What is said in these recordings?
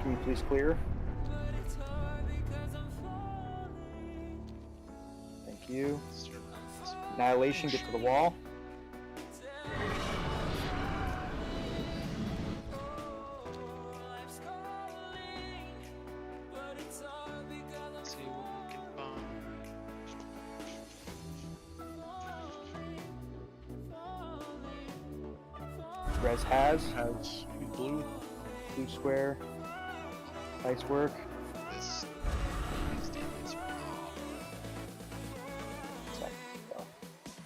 Can you please clear? Thank you. Annihilation, get to the wall. Res has blue square. Nice work.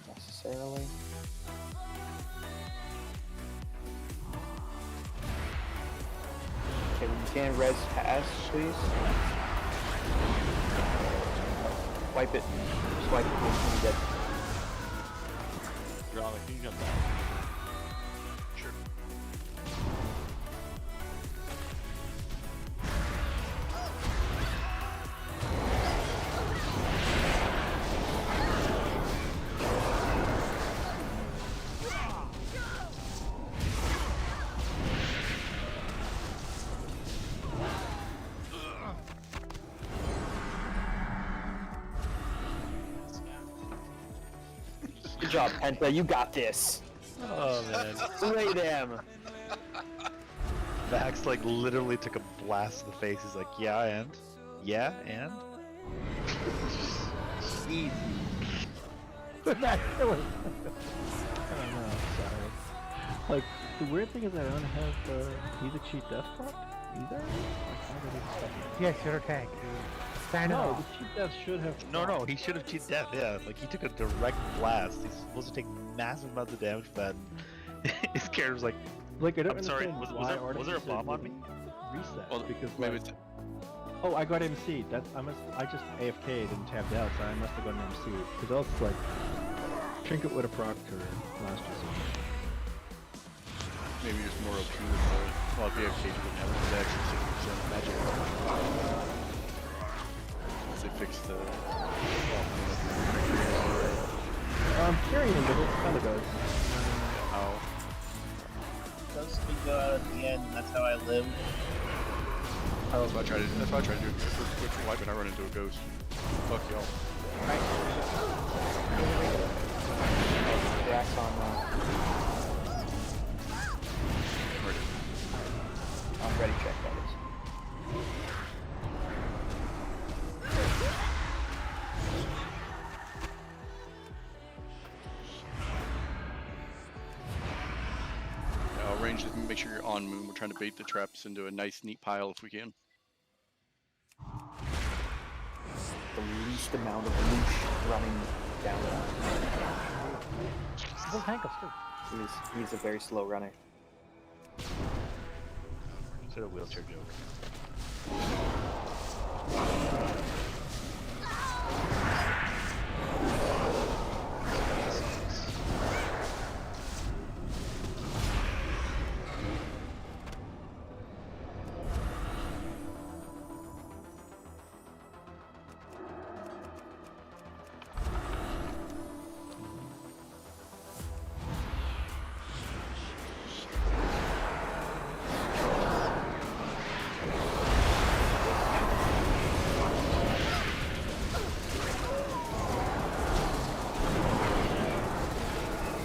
Necessarily. Okay, when you can res has, please. Wipe it. Just wipe it when you get. Can you jump down? Sure. Good job, Penta. You got this. Oh man. Slay them. Max like literally took a blast to the face. He's like, yeah, and? Yeah, and? Easy. Actually. I don't know, sorry. Like, the weird thing is I don't have either cheat death proc either? Yes, you're a tank. Stand No, off. the cheat death should have. No, he should have cheated death, yeah. Like, he took a direct blast. He's supposed to take massive amounts of damage for that. His character was like, Like, I don't I'm sorry, understand was why there a Artificer bomb on me? didn't Reset, Well, because maybe like, oh, I got MC'd. That's I just AFK'd and tapped out, so I must have gotten MC'd. Because else, like, Trinket would have procced her last resort. maybe just more OP with the well, BFK wouldn't have it, but actually 60% magic. Once they fixed the Carrying him, but it kind of does. how Does speak at the end, and that's how I live. that's what I try to do. That's what I try to do. Quick wipe and I run into a ghost. Fuck y'all. Jack's on Ready. I'm ready check, that is. I'll range it and make sure you're on moon. We're trying to bait the traps into a nice, neat pile if we can. The least amount of leash running down. We'll tank us too. He's a very slow runner. It's a wheelchair joke.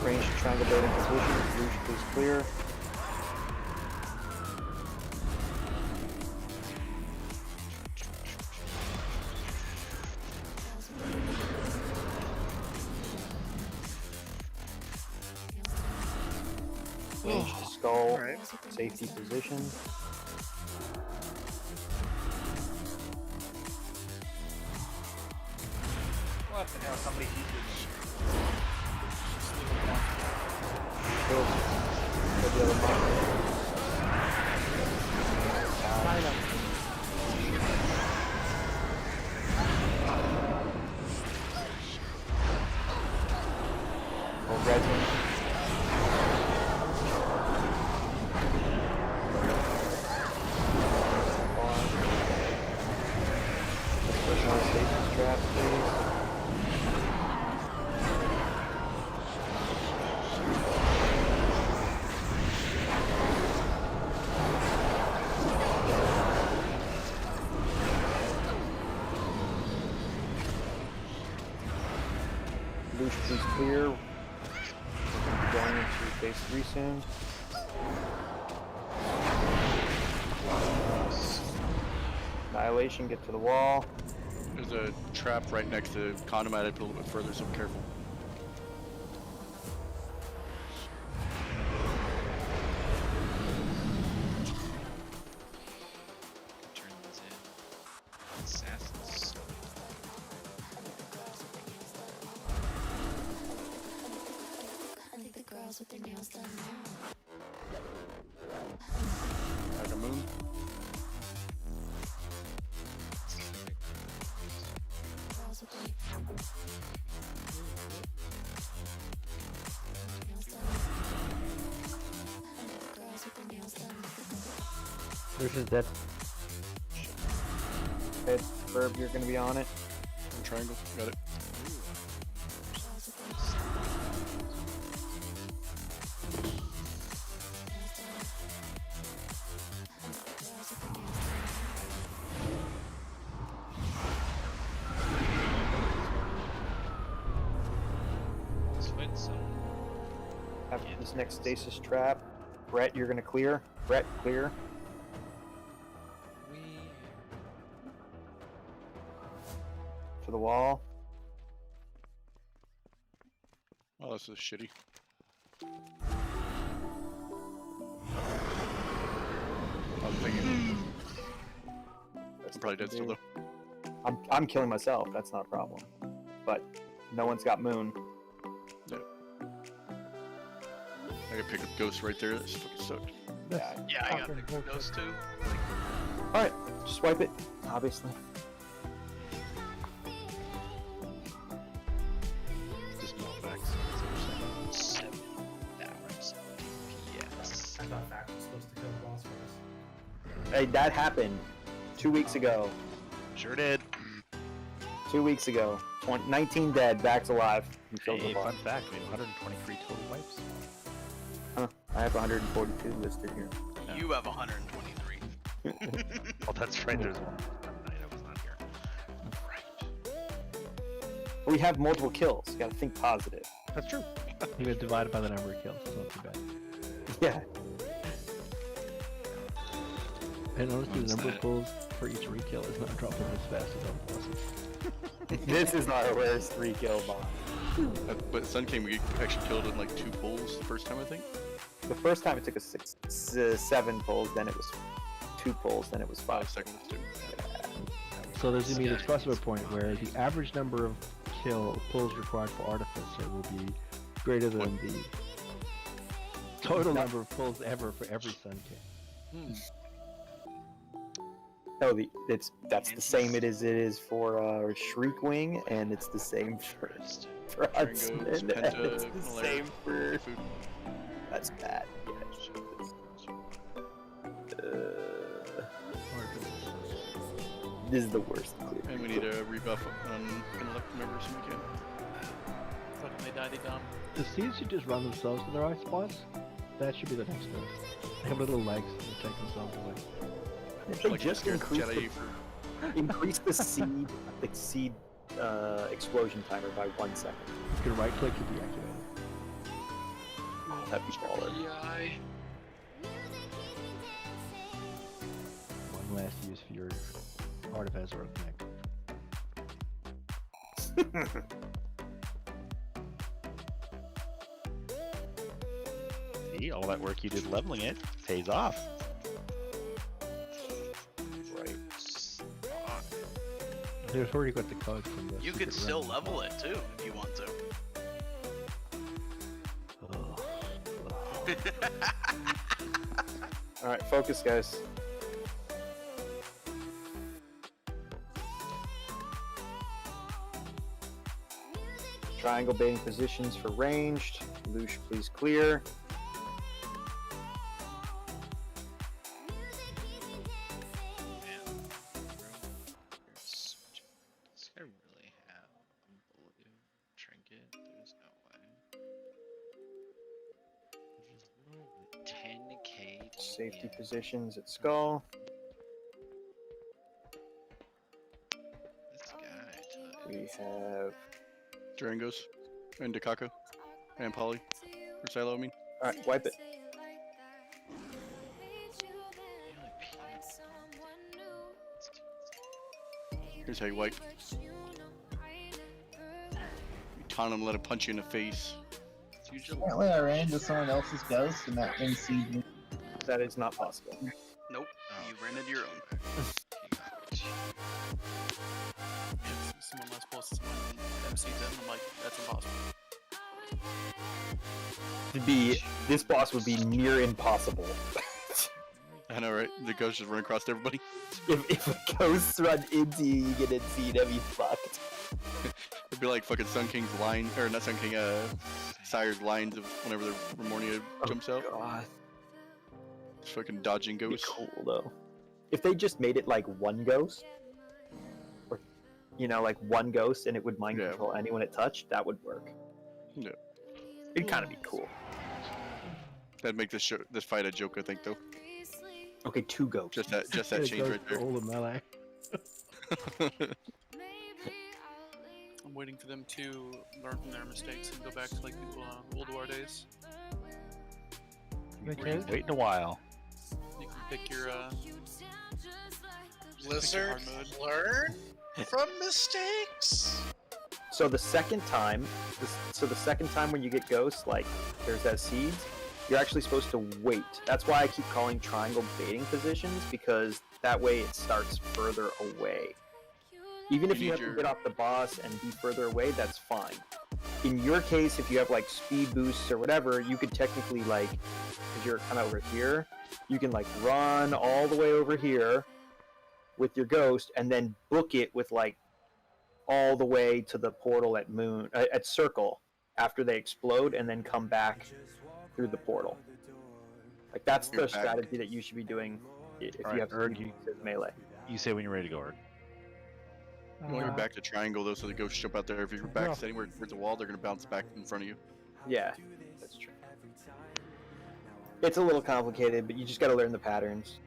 Range triangle building position. Rouge, please clear. Range to skull. Safety position. What the hell? Somebody heated me. Kill the other resin. Personal safety strap, please. please clear. We're going to be going into phase 3 soon. Annihilation, get to the wall. There's a trap right next to condom. I had to put a little bit further, so be careful. Turn these in. Assassins. Like a moon. Lucius dead. Head, Verb, you're going to be on it. Triangle. Got it. Let's some. After this next stasis trap, Brett, you're going to clear. Brett, clear. We. To the wall. Oh, this is shitty. I was thinking. I'm probably dead still though. I'm killing myself. That's not a problem. But no one's got moon. I could pick up Ghost right there. That's fucking sucked. Yeah. Yeah, I got those two. All right, just wipe it. Obviously. Just melt back. 7 hours. Yes. I thought Fact was supposed to kill the boss for us. Hey, that happened 2 weeks ago. Sure did. 2 weeks ago. 19 dead, Vax alive. He killed the Hey, boss. fun fact, we have 123 total wipes. Huh. I have 142 listed here. You have 123. Oh, that's right, there's one. I was not here. Right. We have multiple kills. You gotta think positive. That's true. You get divided by the number of kills. It's not too bad. Yeah. And honestly, What's the number of that? pulls for each re-kill is not dropping as fast as other bosses. This is not our worst 3-kill boss. But Sun King, we actually killed in like 2 pulls the first time, I think. The first time it took us 7 pulls, then it was 2 pulls, then it was 5. Second was 2. So there's gonna be this crossover point where the average number of pulls required for Artificer will be greater than the total number of pulls ever for every Sun King. No, that's the same it is for Shriekwing, and it's the same for Hudson, Triangles, and Penta, it's the Malaria, same for... Food. That's bad. This is the worst clear. And we need a rebuff on intellect members if we can. Fucking they daddy dumb. The seeds should just run themselves to their right spots. That should be the next step. They have little legs and they take themselves away. If they Like just scared increase Jedi increase the seed explosion timer by 1 second. You can right click to deactivate it. That'd be baller. Yeah. One last use for your Artificer of Neck. See, all that work you did leveling it pays off. Right. There's already got the code from the. You could secret still run. level it too if you want to. Alright, focus, guys. Triangle baiting positions for ranged. Lush, please clear. Does this guy really have a blue trinket? There's no way. 10k. Safety positions at Skull. This guy. We have Durangos. And Dekako. And Polly. Or Silo, I mean. Alright, wipe it. Here's how you wipe. You taunt him, let him punch you in the face. It's usually Apparently I ran into someone else's ghost and that NC'd me. That is not possible. nope. You ran into your own. If someone else posts someone MC them, I'm like, that's impossible. This boss would be near impossible. I know, right? The ghost just run across everybody. if a ghost run into you, you get NC'd, that'd be fucked. It'd be like fucking Sun King's line, or not Sun King, Sire's lines of whenever the Remornia jumps out. God. Just fucking dodging That'd be ghosts. cool though. If they just made it like one ghost, or like one ghost, and it would mind control anyone it touched, that would work. Yeah. It'd kind of be cool. That'd make this fight a joke, I think, though. Okay, 2 ghosts. Just that change right there. All the melee. I'm waiting for them to learn from their mistakes and go back to like the old war days. Waiting a while. You can pick your Blizzard, learn from mistakes. So the second time, when you get ghosts, like there's that seeds, you're actually supposed to wait. That's why I keep calling triangle baiting positions, because that way it starts further away. Even if you have to get off the boss and be further away, that's fine. In your case, if you have like speed boosts or whatever, you could technically like, because you're kind of over here, you can like run all the way over here with your ghost and then book it with like all the way to the portal at Circle after they explode, and then come back through the portal. Like that's the strategy that you should be doing if you have to melee. You say when you're ready to go, Erd. When you're back to triangle, though, so the ghosts jump out there. If you're back anywhere towards the wall, they're gonna bounce back in front of you. Yeah, that's true. It's a little complicated, but you just got to learn the patterns.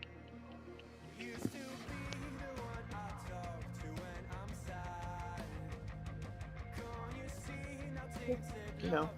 You know.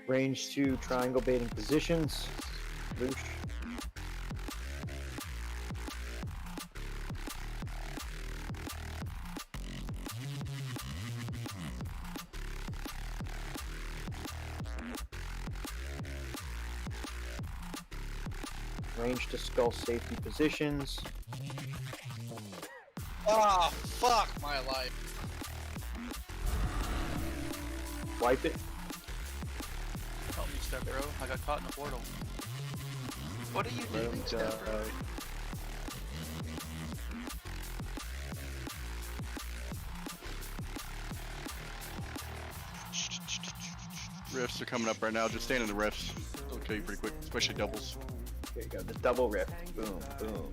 Range 2 triangle baiting positions. Boosh. Range to skull safety positions. Oh, fuck my life. Wipe it. help me, Step Bro. I got caught in a portal. What are you doing, Step Bro? Rifts are coming up right now. Just stand in the rifts. They'll kill you pretty quick, especially doubles. There you go, the double rift. Boom, boom.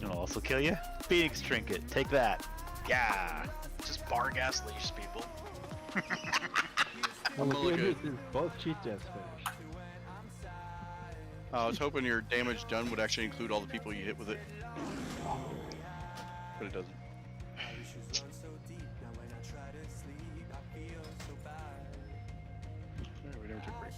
It'll also kill you. Phoenix Trinket. Take that. Yeah. Just bar gas leash people. Well, the really good good. news is both cheat deaths finished. I was hoping your damage done would actually include all the people you hit with it. But it doesn't. Alright, we never took a break.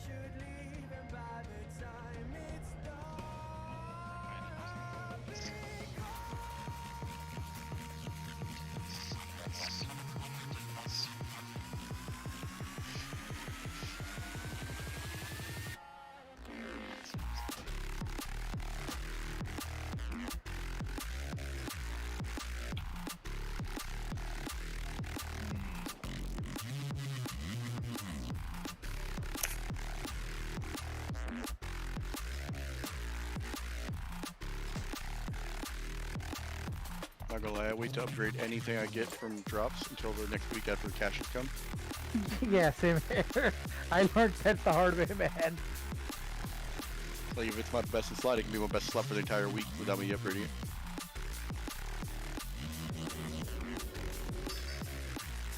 gonna lie, I wait to upgrade anything I get from drops until the next week after caches come. Yeah, same here. I learned that the hard way, man. Like if it's my best in slot, it can be my best slot for the entire week without me upgrading it.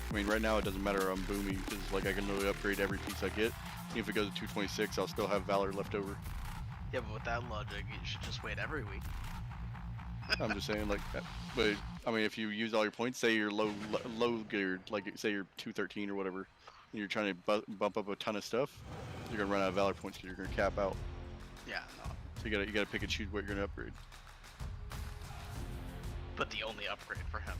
I mean, right now it doesn't matter I'm booming because like I can literally upgrade every piece I get. Even if it goes to 226, I'll still have Valor left over. Yeah, but with that logic, you should just wait every week. I'm just saying like that. But I mean, if you use all your points, say you're low geared, like say you're 213 or whatever, and you're trying to bump up a ton of stuff, you're gonna run out of Valor points because you're gonna cap out. Yeah, no. So you gotta pick and choose what you're gonna upgrade. But the only upgrade for him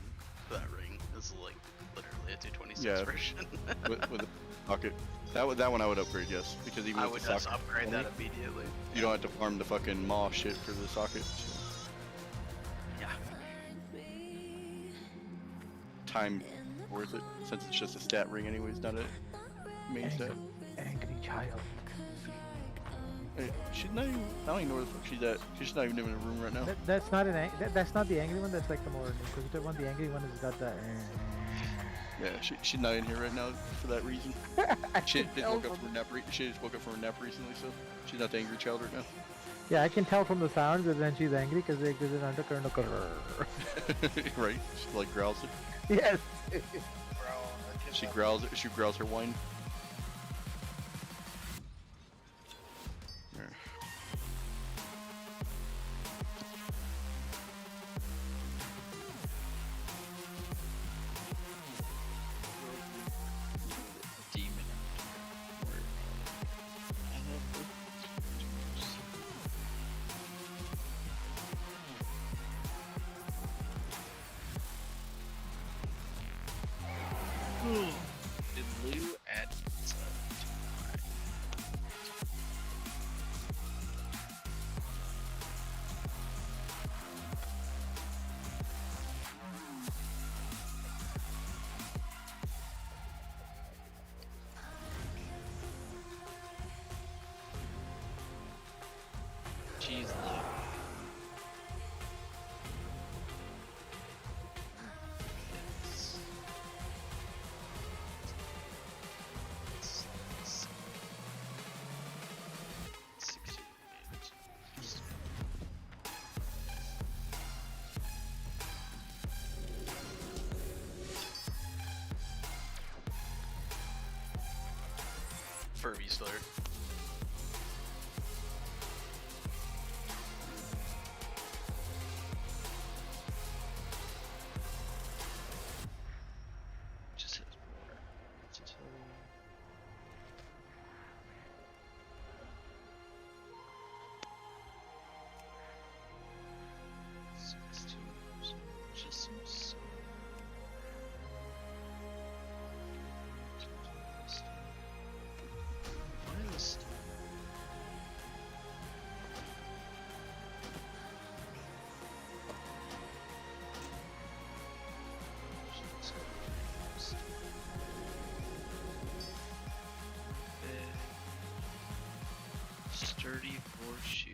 for that ring is like literally a 226 Yeah. version. with the socket. That one I would upgrade, yes, because even I with would the just socket upgrade only, that immediately. you don't have to farm the fucking maw shit for the socket. So. Yeah. Time worth it since it's just a stat ring anyways, not a main stat. Angry child. Hey, she's not even. I don't even know where the fuck she's at. She's not even in the room right now. That's not that's not the angry one. That's like the more inquisitive one. The angry one has got the. Yeah, she's not in here right now for that reason. She just woke up from her nap. She just woke up from her nap recently, so she's not the angry child right now. Yeah, I can tell from the sounds that then she's angry because there's an undercurrent of. Right? She like growls it. Yes. She growls it. She growls her whine. Yeah. Demon. Did Lou add pizza to my... Cheese Lou. Furby Slayer. Just hit more. Just so. Why is sturdy horseshoe.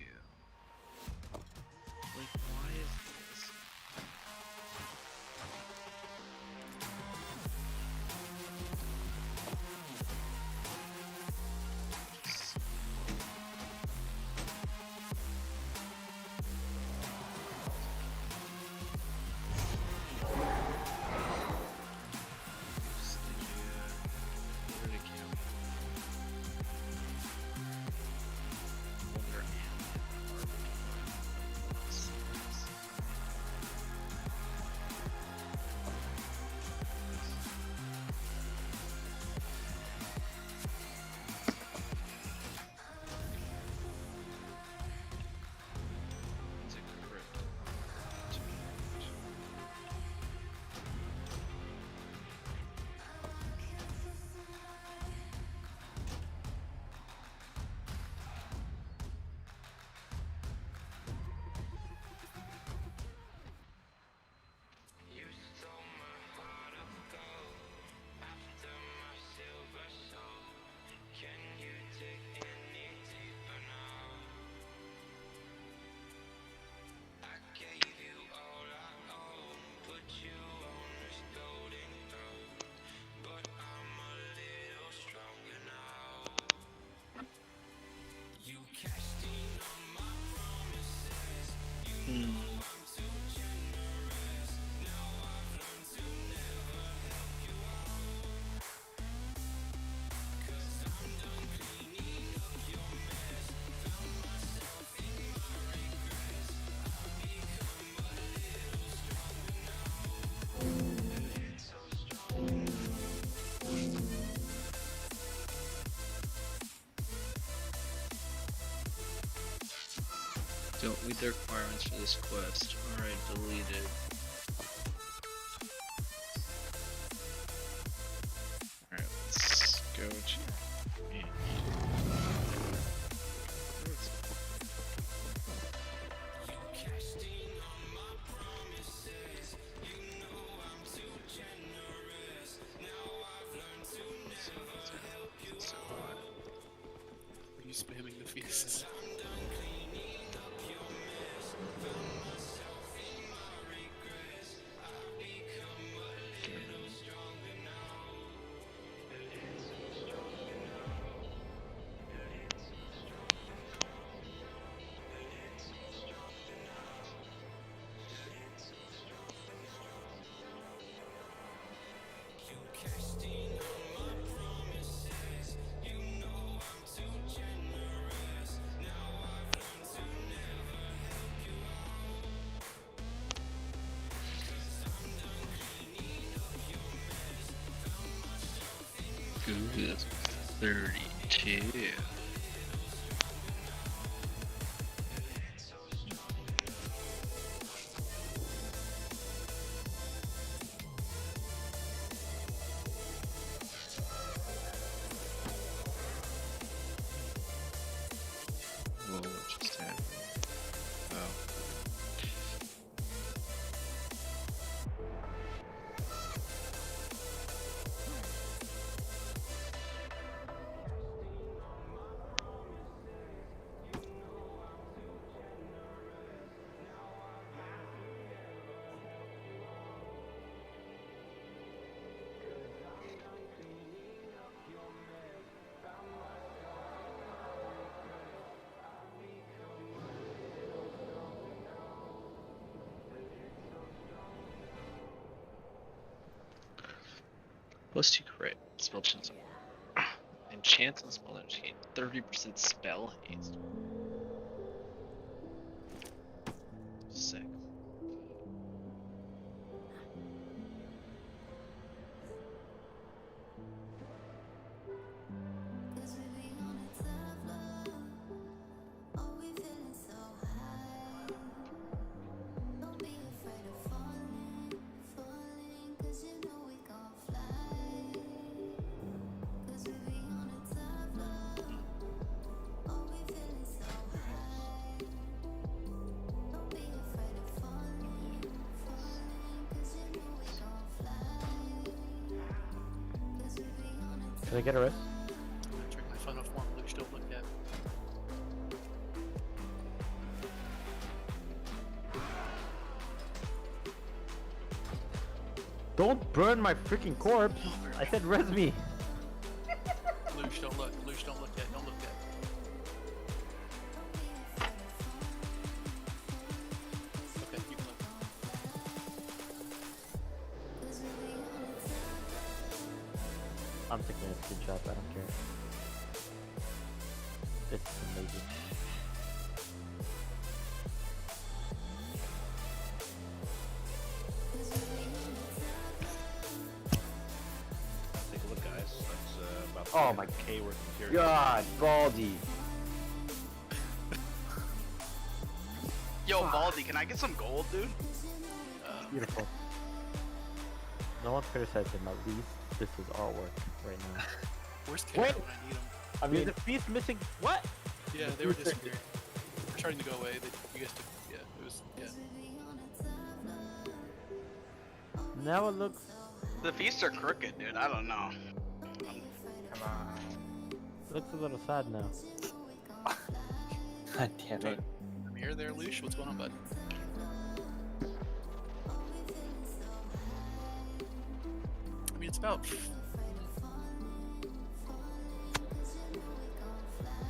Like, why is this? Wonder Don't meet the requirements for this quest. Alright, deleted. Alright, let's go to... Are you spamming the feasts? Good. 32. Whoa, what just happened? Oh. +2 crit. Spell chance. And chance on spell damage gain. 30% spell haste. Sick. Can I get a rest? I'm gonna drink my fun of warm Luke don't look at. Don't burn my freaking corpse! I said res me! Luke don't look. Luke don't look at. Don't look at. Okay, you can look. I'm taking a screenshot, I don't care. It's amazing. Take a look, guys. That's about Oh my 300K worth of material. God, Baldy. Yo, Baldy, can I get some gold, dude? Beautiful. No one's criticizing my least. This is artwork right now. Where's Kara Wait. when I need him? I mean, There's a piece missing. What? Yeah, they were disappearing. They're starting to go away. You guys took. Yeah, it was. Yeah. Now it looks. The feasts are crooked, dude. I don't know. Come on. Looks a little sad now. God damn it. I'm here there, Lush. What's going on, bud? I mean, it's about.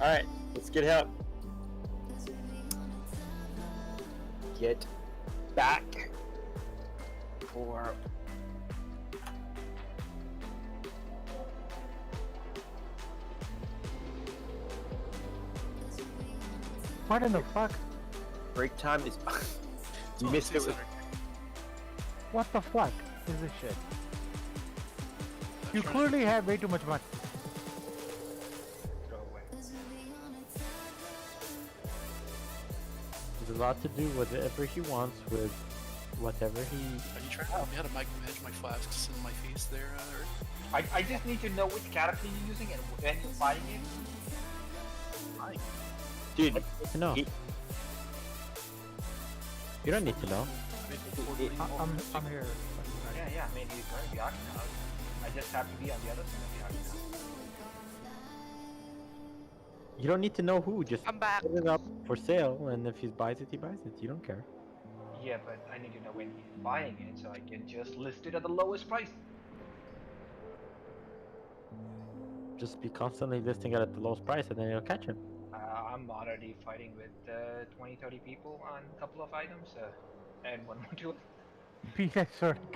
Alright, let's get help. Get back. For What in the fuck? break time is. It's You only missed it. 600. What the fuck is this shit? I'm You trying to- clearly have way too much money. Go away. There's allowed to do whatever he wants with whatever he. Are you trying to tell me how to micromanage my flasks and my feast there, Earth? I just need to know which character you're using and when you're buying it. Dude, No, he- you don't need to know. I'm here. Yeah, I mean, he's going to be auctioned out. I just have to be on the other side of the auction house. You don't need to know who. Just I'm back. put it up for sale, and if he buys it, he buys it. You don't care. Yeah, but I need to know when he's buying it so I can just list it at the lowest price. Just be constantly listing it at the lowest price, and then you'll catch him. I'm already fighting with 20-30 people on a couple of items, and one more to it.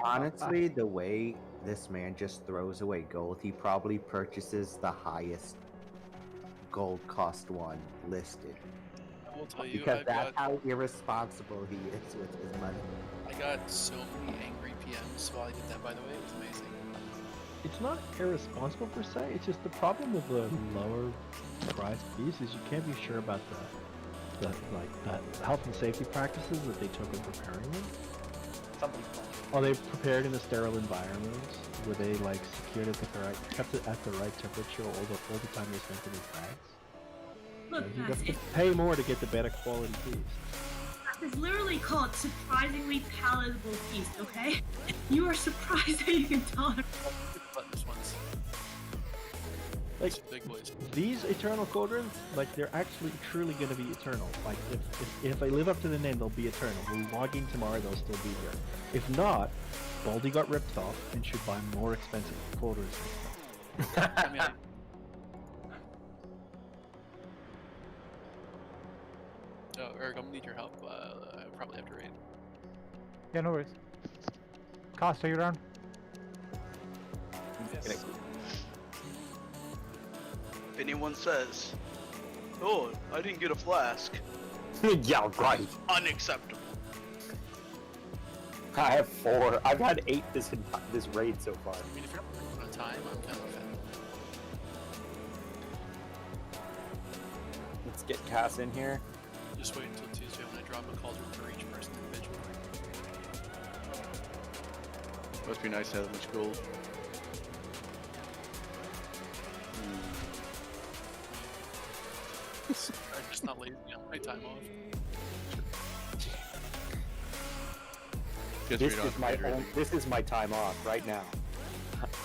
Honestly, the way this man just throws away gold, he probably purchases the highest gold cost one listed. I will tell you, Because I've that's got, how irresponsible he is with his money. I got so many angry PMs while I did that, by the way. It was amazing. It's not irresponsible per se, it's just the problem with the lower priced piece is you can't be sure about the health and safety practices that they took in preparing them. Somebody's playing. Are they prepared in a sterile environment? Were they like secured at the right, kept it at the right temperature all the time they spent in the bags? Look, You guys, have to pay more to get the better quality piece. it's literally called surprisingly palatable feast, okay? You are surprised that you can tolerate. But this one's Like some big boys. these eternal cauldrons, like they're actually truly going to be eternal. Like if they live up to the name, they'll be eternal. We're logging tomorrow, they'll still be here. If not, Baldy got ripped off and should buy more expensive cauldrons. I mean, oh, Eric, I'm gonna need your help. I probably have to raid. Yeah, no worries. Cost, are you around? If anyone says, "Oh, I didn't get a flask," yeah, right. unacceptable. I have 4. I've had 8 this raid so far. I mean, if you're not on time, I'm kind of offended. Let's get Cass in here. Just wait until Tuesday when I drop a cauldron for each person individually. Must be nice to have that much gold. I'm just not lazy on my time off. Guess This we don't is have to my raid or anything. this is my time off right now.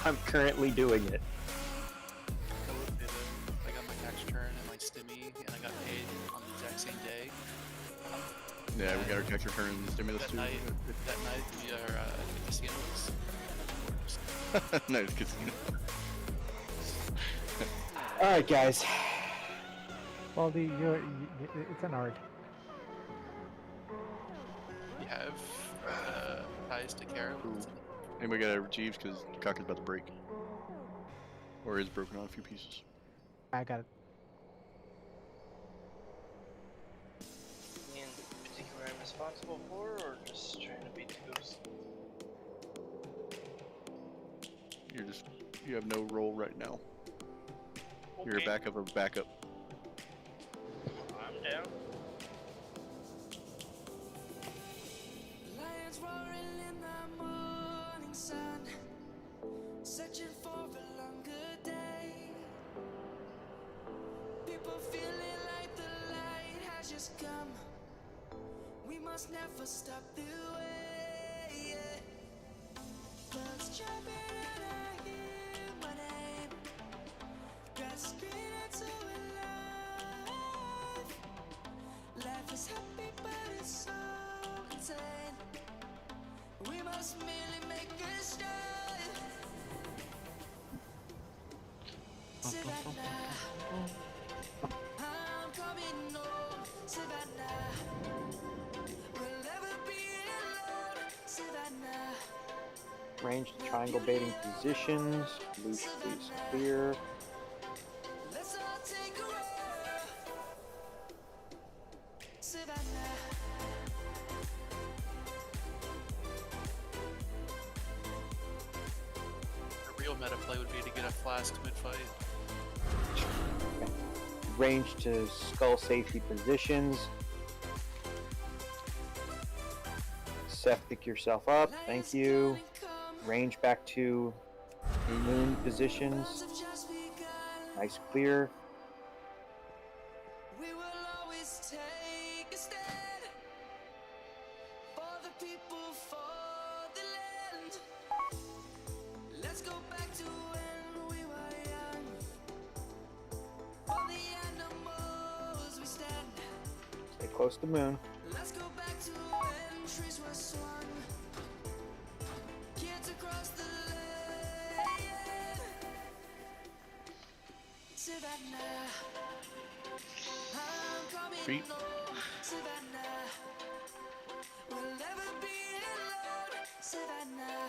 I'm currently doing it. I would pay I got my tax return and my stimmy, and I got paid on the exact same day. Yeah, we got our tax return and stimulus That too. night we are at the casinos. Nice casino. All right, guys. Baldy, it's an art. We have ties to Kara. Anybody got a Jeeves because the cock is about to break. Or is broken on a few pieces. I got it. In particular, I'm responsible for, or just trying to beat the ghost? You have no role right now. You're a backup of a backup. I'm down. Lions roaring in the morning sun, searching for a longer day. People feeling like the light has just come. We must never stop the way. Birds jumping and I hear my name. Grasping into life. Life is happy, but it's so insane. We must merely make a start. Savannah, I'm coming home. Savannah, we'll never be alone. Savannah, Ranged triangle baiting positions. Loose, loose, clear. let's all take a roll. Savannah. The real meta play would be to get a flask mid-fight. Range to skull safety positions. septic yourself up. Thank you. Range back to moon positions. Nice clear. We will always take a stand for the people, for the land. Let's go back to when we were young. For the animals we stand. Stay close to moon. Let's go back to when trees were swung. Kids across the land. Savannah. I'm coming Feet. home. Savannah. We'll never be alone. Savannah.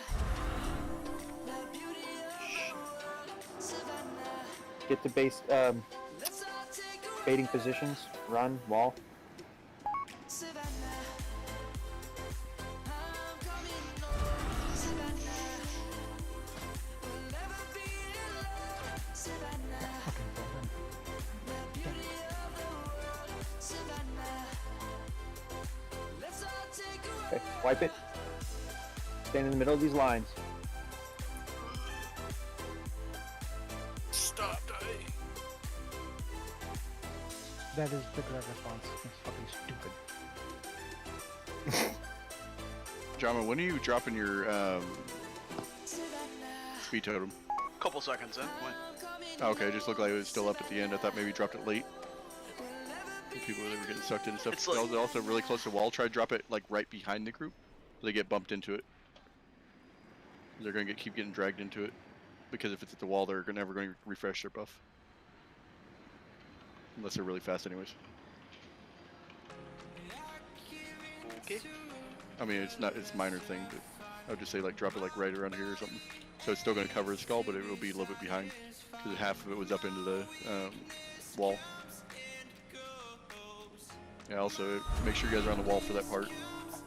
The beauty of the world. Savannah. Get to base Let's all take a baiting positions. Run, wall. Savannah. I'm coming home. Savannah. We'll never be alone. Savannah. The beauty of the world. Savannah. Let's all take a Okay, wipe it. Stand in the middle of these lines. Stop dying. That is the correct response. It's fucking stupid. Jama, when are you dropping your speed totem? Couple seconds in. When? Oh, okay, it just looked like it was still up at the end. I thought maybe you dropped it late. People that were getting sucked in and stuff. It's like- That was also really close to the wall. Try to drop it like right behind the group. So they get bumped into it. They're gonna keep getting dragged into it. Because if it's at the wall, they're never going to refresh their buff. Unless they're really fast anyways. Okay. I mean, it's minor thing, but I would just say like drop it like right around here or something. So it's still going to cover the skull, but it will be a little bit behind. Because half of it was up into the wall. Yeah, also, make sure you guys are on the wall for that part.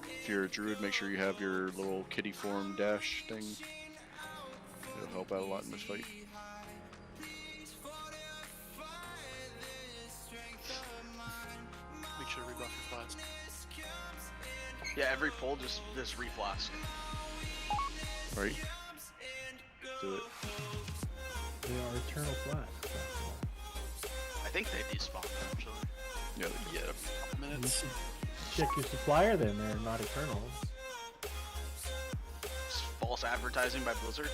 If you're a druid, make sure you have your little kitty form dash thing. It'll help out a lot in this fight. Make sure to rebuff your flask. Yeah, every pull just this reflask. Right? Do it. They are eternal flasks. I think they despawn actually. Yeah, Minutes. Check your supplier then, they're not eternal. It's false advertising by Blizzard.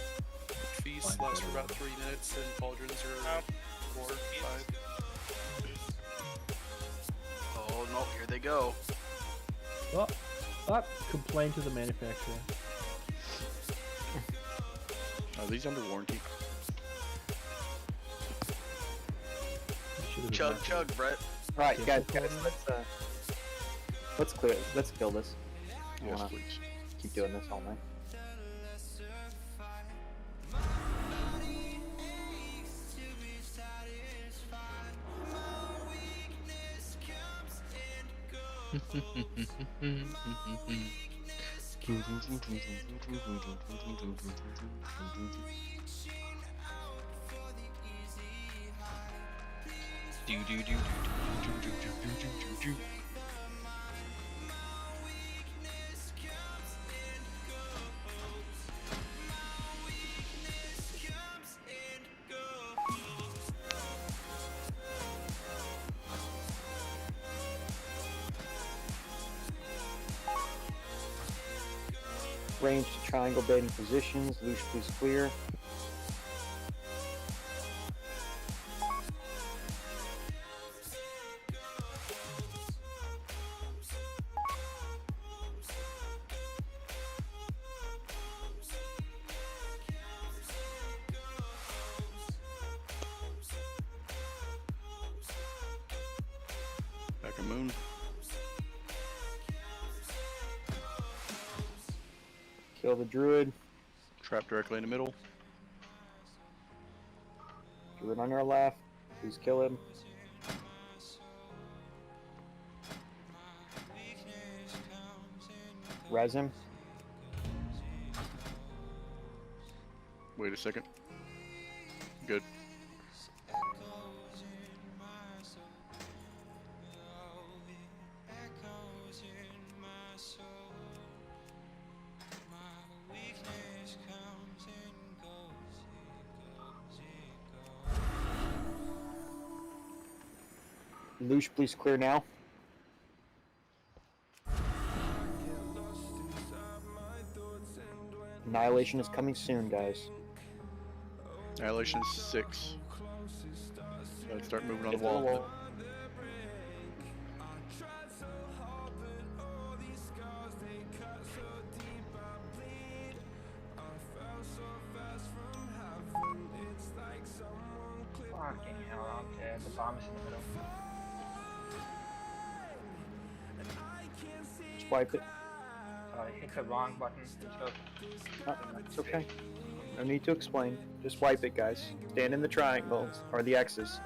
Feast lasts for about 3 minutes, and pauldrons are 4, 5. Oh no, here they go. Complain to the manufacturer. Are these under warranty? Chug, chug, Brett. Alright, guys, let's clear. Let's kill this. I Yes, wanna please. keep doing this all night. Range to triangle baiting positions. Loose, please clear. Back a moon. Kill the druid. Trap directly in the middle. Druid on your left. Please kill him. Res him. Wait a second. Good. Lush, please clear now. Annihilation is coming soon, guys. Annihilation 6. Gotta start moving on Get the to wall. Fucking hell, the bomb is in the middle. Just wipe it. I hit the wrong button, so... It's okay. No need to explain. Just wipe it, guys. Stand in the triangles, or the X's.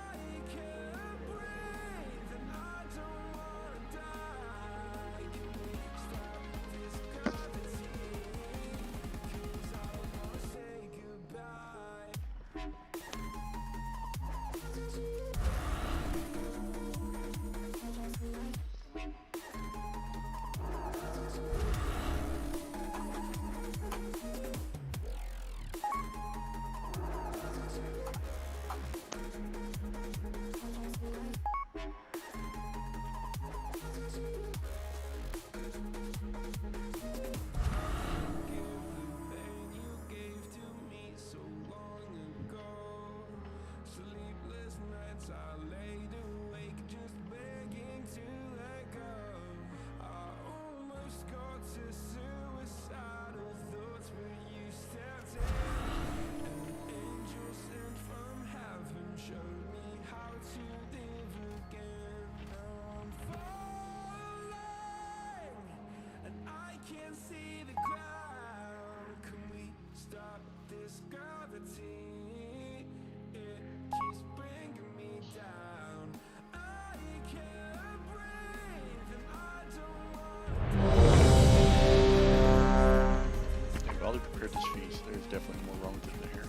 While they prepared this feast, there's definitely more wrong with it here.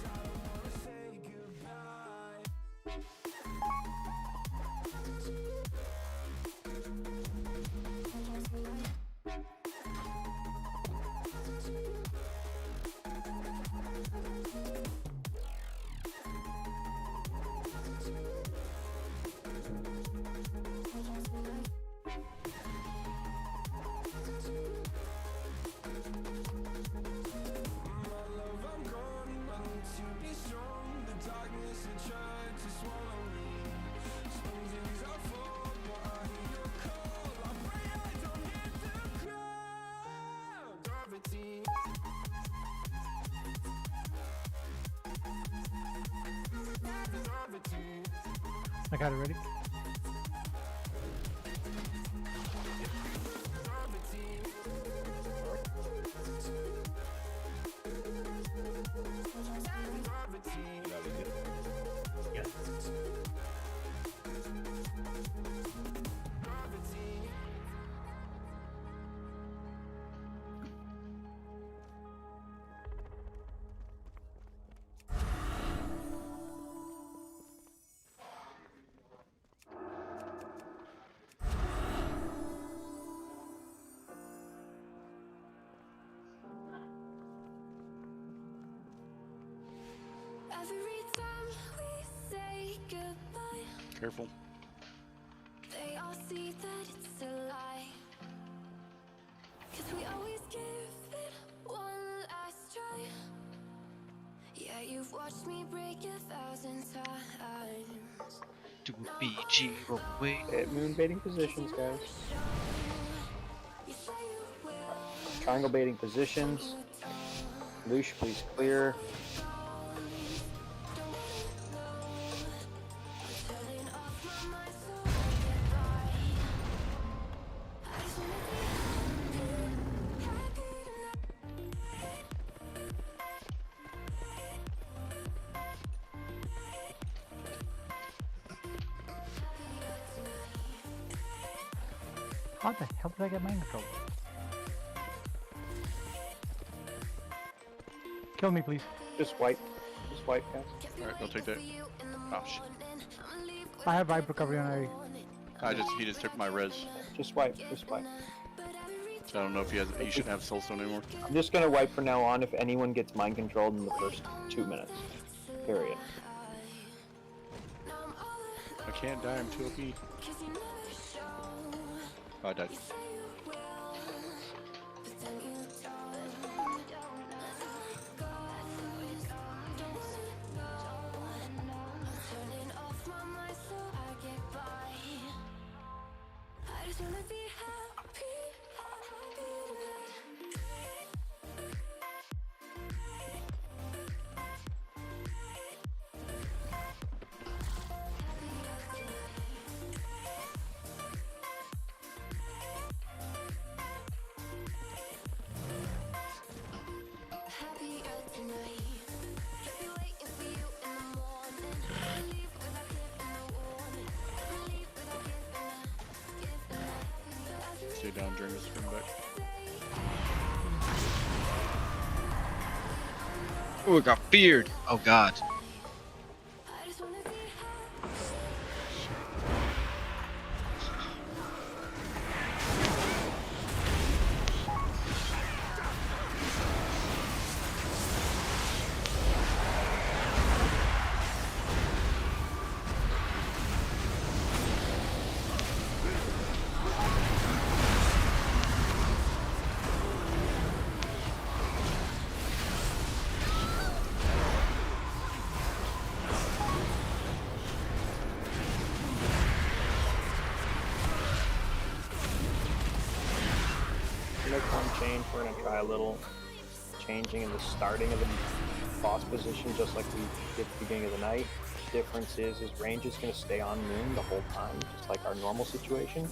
I got it ready. Yes. Every time we say goodbye, Careful. they all see that it's a lie. 'Cause we always give it one last try. Yeah, you've watched me break 1,000 times. To BG away. Hit moon baiting positions, guys. Triangle baiting positions. Lush, please clear. How the hell did I get mind control? Kill me, please. Just wipe. Just wipe, guys. Alright, I'll take that. Oh shit. I have vibe recovery on Ari. He just took my res. Just wipe. Just wipe. So I don't know if he shouldn't have soulstone anymore. I'm just gonna wipe from now on if anyone gets mind controlled in the first 2 minutes. Period. I can't die, I'm too OP. Oh, I died. Stay down during this comeback. Oh, it got feared. Oh god. Make one change. We're gonna try a little changing in the starting of the boss position, just like we did at the beginning of the night. The difference is range is gonna stay on Moon the whole time, just like our normal situation.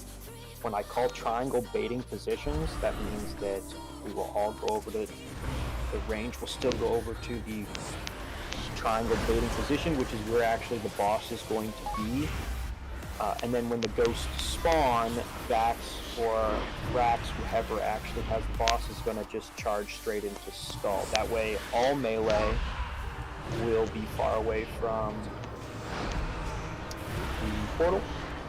When I call triangle baiting positions, that means that we will all go over to the range. Will still go over to the triangle baiting position, which is where actually the boss is going to be. And then when the ghosts spawn, Vax or Rax, whoever actually has the boss, is going to just charge straight into Skull. That way, all melee will be far away from the portal,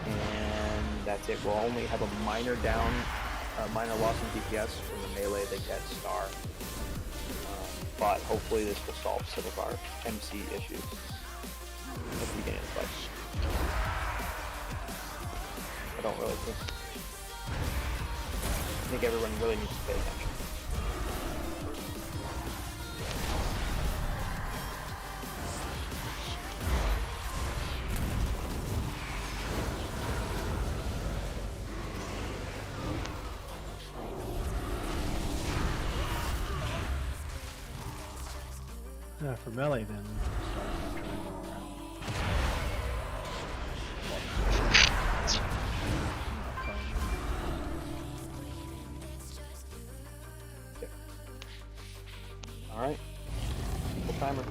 and that's it. We'll only have a minor loss in DPS from the melee that gets Star. But hopefully this will solve some of our MC issues at the beginning of the fight. I don't really think. I think everyone really needs to pay attention. For melee, then we can start by trying to go around. Alright. Full timer.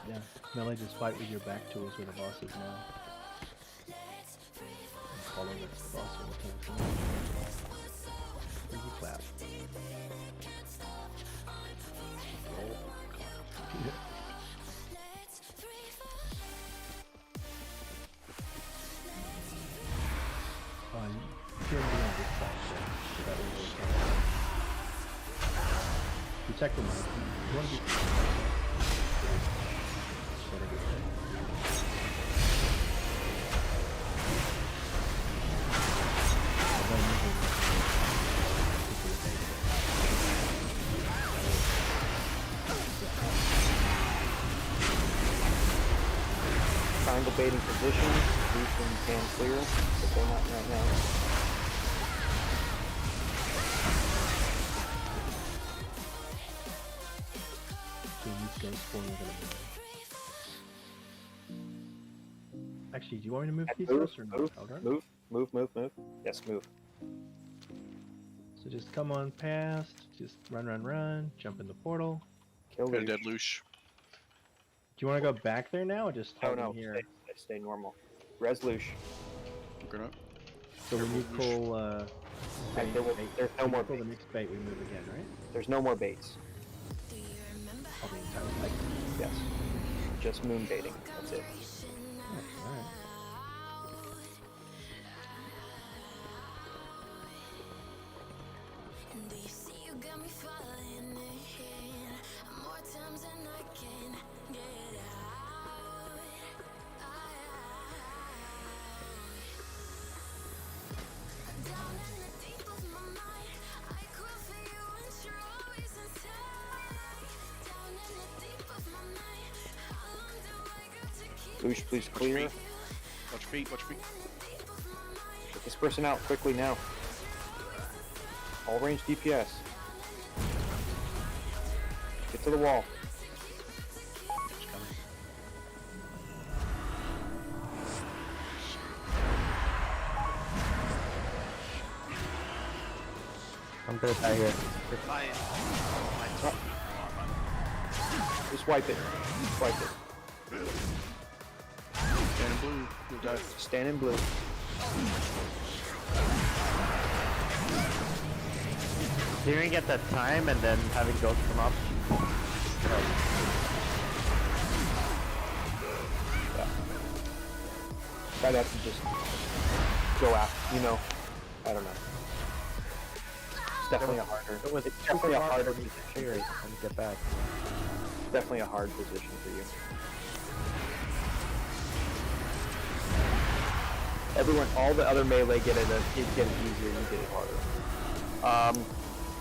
Yeah, melee, just fight with your back towards where the boss is now. And follow what's the boss will come from. Easy clap. You can be on this side, so that way we can protect the mic. You want to be better get that. Triangle baiting position. These ones can clear, but they're not right now. Actually, do you want me to move these Move, guys or not? move, Eldar? move. Yes, move. So just come on past, just run, jump in the portal. Kill Got a Lush. dead Lush. Do you want to go back there now or just Oh hold no, in here? stay normal. Res Lush. Okay, no. So when you pull bait, there's no when more you pull the baits. next bait, we move again, right? There's no more baits. Oh, the entire cycle. Yes. Just moon baiting. That's it. Alright. Lush, please Watch your clear. feet. Watch your feet. Watch your feet. Get this person out quickly now. All range DPS. Get to the wall. I'm gonna die here. Just wipe it. Just wipe it. Stand in blue. You'll die. Stand in blue. Clearing at that time and then having ghosts come up. I'd have to just go after, you know, I don't know. It's definitely it's definitely a harder position clear it and get back. Definitely a hard position for you. Everyone, all the other melee get it easier, you get it harder.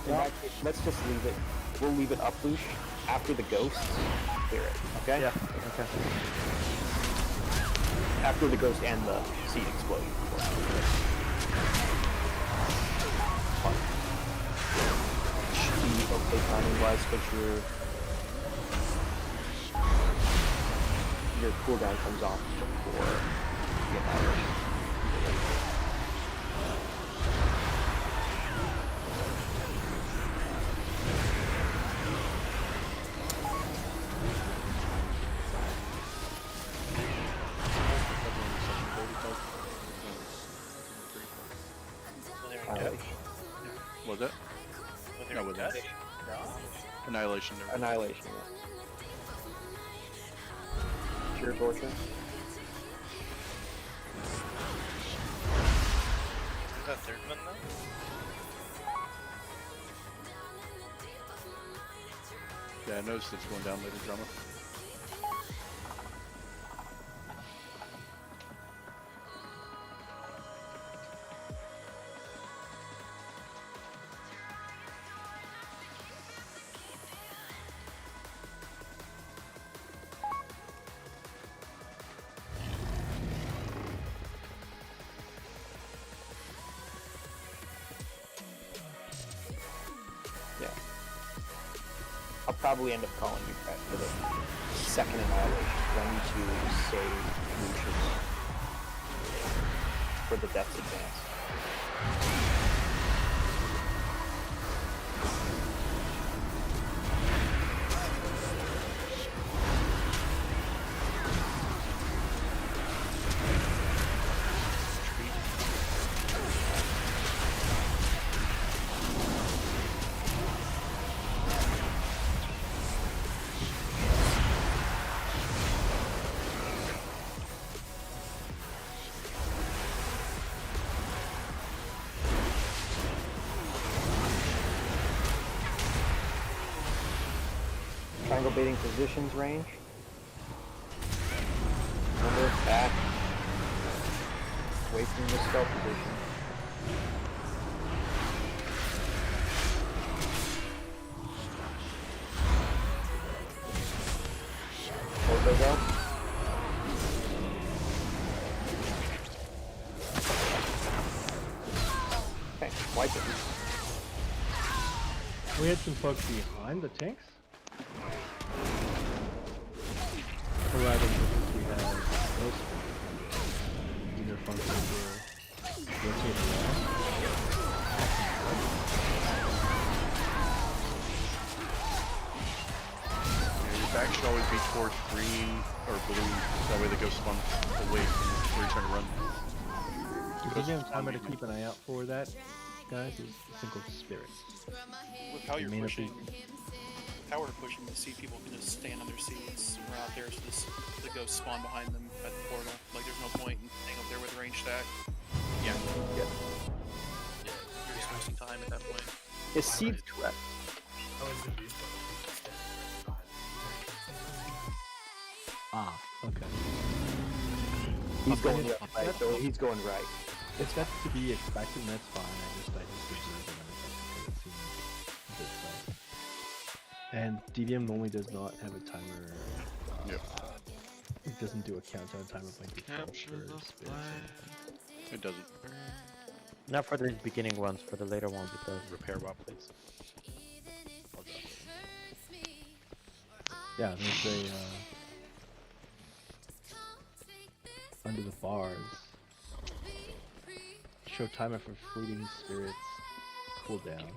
In that case, let's just leave it. We'll leave it up, Lush. After the ghosts, clear it. Okay? Yeah. Okay. After the ghost and the seed explode. Should be okay timing wise, because your cooldown comes off before you get out. Was it? No, was it? Annihilation. Annihilation. Pure torture. Is that third one though? Yeah, I noticed it's going down later, drama. Yeah. I'll probably end up calling you back for the second annihilation. I need to save Lucius for the Death's Advance. Triangle baiting positions range. Remember, back. Away from the stealth position. Hold those out. Okay, wipe it. We had some folks behind the tanks. Provided we have those either function or rotate around. Your back should always be towards green or blue. That way the ghost spawns away from where you're trying to run. The medium timer to keep an eye out for that, guys, is Single Spirit. With how you're May not pushing, be- how we're pushing the seat, people can just stand on their seats. We're out there, so the ghosts spawn behind them at the portal. Like, there's no point in staying up there with a range stack. Yeah. Yeah, you're just wasting time at that point. Is seed correct? Ah, okay. He's going Okay, right, so he's going right. If that's to be expected, that's fine. I just observed it because it seems a bit fast. And DVM normally does not have a timer It doesn't do a countdown time of like default Capture or the spirits or anything. It doesn't. Not for these beginning ones, for the later ones it does. Repair well, please. I'll drop it. Yeah, there's a under the bars. Show timer for fleeting spirits cooldown,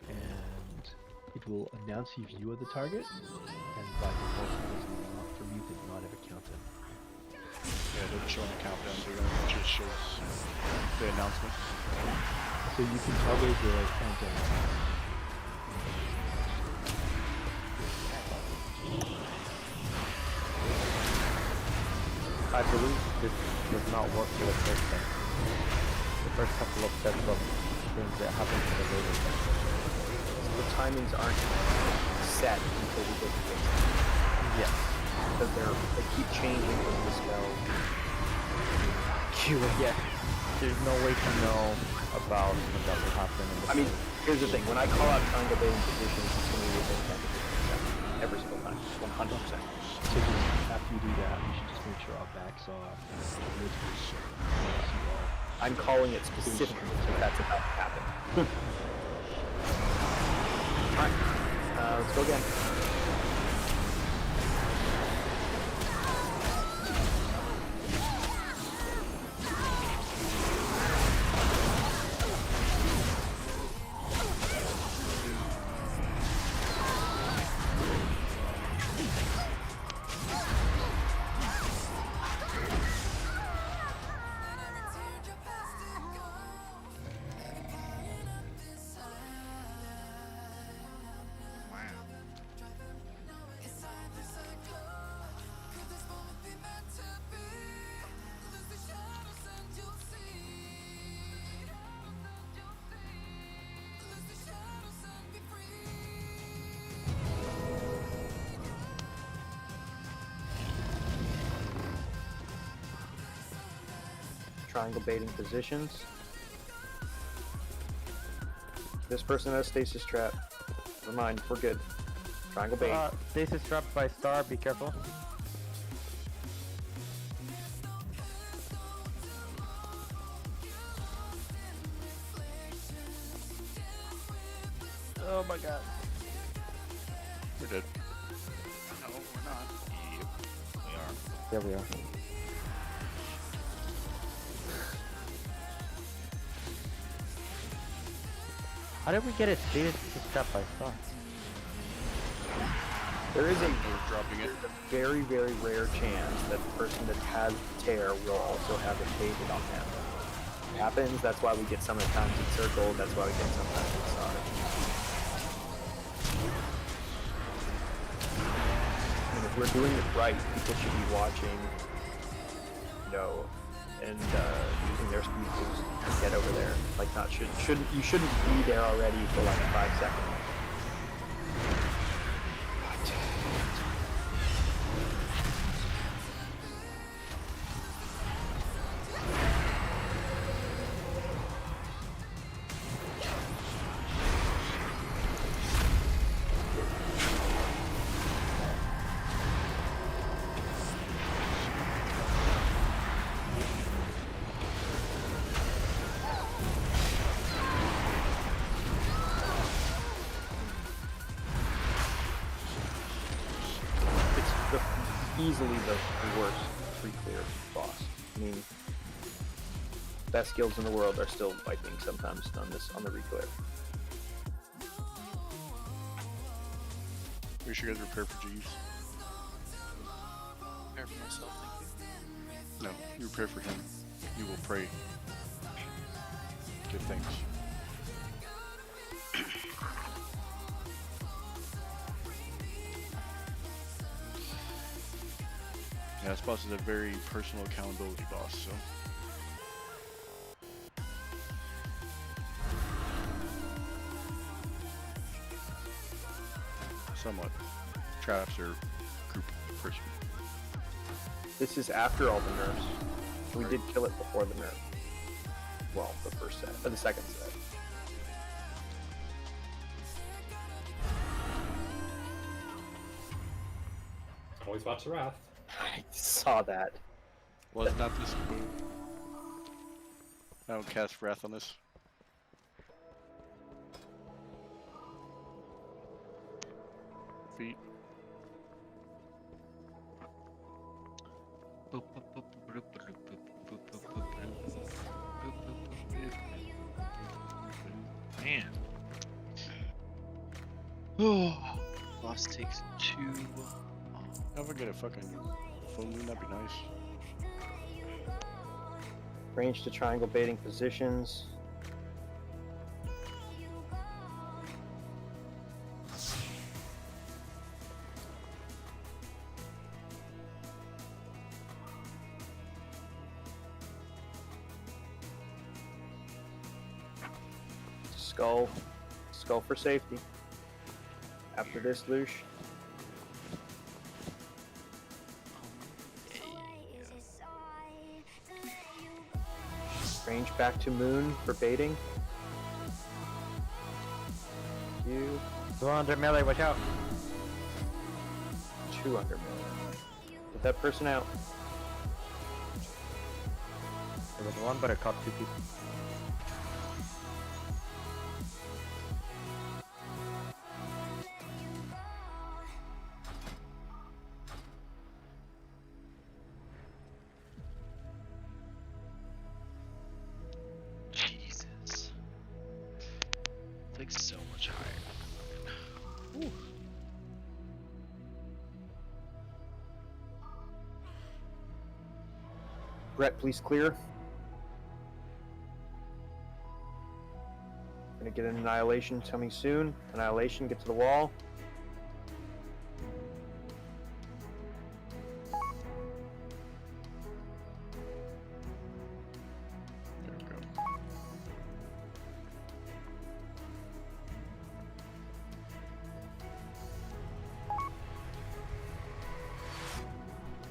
and it will announce you view of the target, and by default it does not, for me, did not have a countdown. Yeah, it doesn't show on the countdown, so it just shows the announcement. So you can toggle the countdown. I believe this does not work for the first step. The first couple of steps of things that happen for the later steps. The timings aren't set until we get to it. Yes. Because they keep changing with the spell. Yeah. There's no way to know about when that will happen. In the I mean, here's the thing. When I call out triangle baiting positions, it's going to be within 10 to 15 seconds. Every single time. 100%. So after you do that, you should just make sure our backs off. I'm calling it specifically because that's about to happen. Alright, let's go again. Triangle baiting positions. This person has stasis trap. Never mind, we're good. Triangle bait. Stasis trapped by star, be careful. Oh my god. We're dead. No, we're not. Yep. We are. There we are. How did we get it status trapped by star? There is a dropping it. very, very rare chance that the person that has tear will also have it baited on them. It happens, that's why we get some of the times in circle, that's why we get sometimes in star. And if we're doing it right, people should be watching, you know, and using their speed boost to get over there. Like you shouldn't be there already for like 5 seconds. Easily the worst free clear boss. I mean, best guilds in the world are still wiping sometimes on the reclear. We should guys prepare for Jeeves. Prepare for myself, thank you. No, you prepare for him. You will pray. Give thanks. Yeah, this boss is a very personal accountability boss, so. Somewhat. Traps are group person. This is after all the nerfs. We did kill it before the nerf. Well, the first set, or the second set. Always watch the wrath. I saw that. Was not this. I don't cast Wrath on this. Feet. Man. Oh, boss takes 2. If I get a fucking full moon, that'd be nice. Range to triangle baiting positions. Skull. Skull for safety. After this, Lush. Range back to moon for baiting. You. 200 melee, watch out. 200 melee. Get that person out. There was one, but I caught 2 people. Jesus. It's like so much higher. Ooh. Brett, please clear. Gonna get an annihilation coming soon. Annihilation, get to the wall. There we go.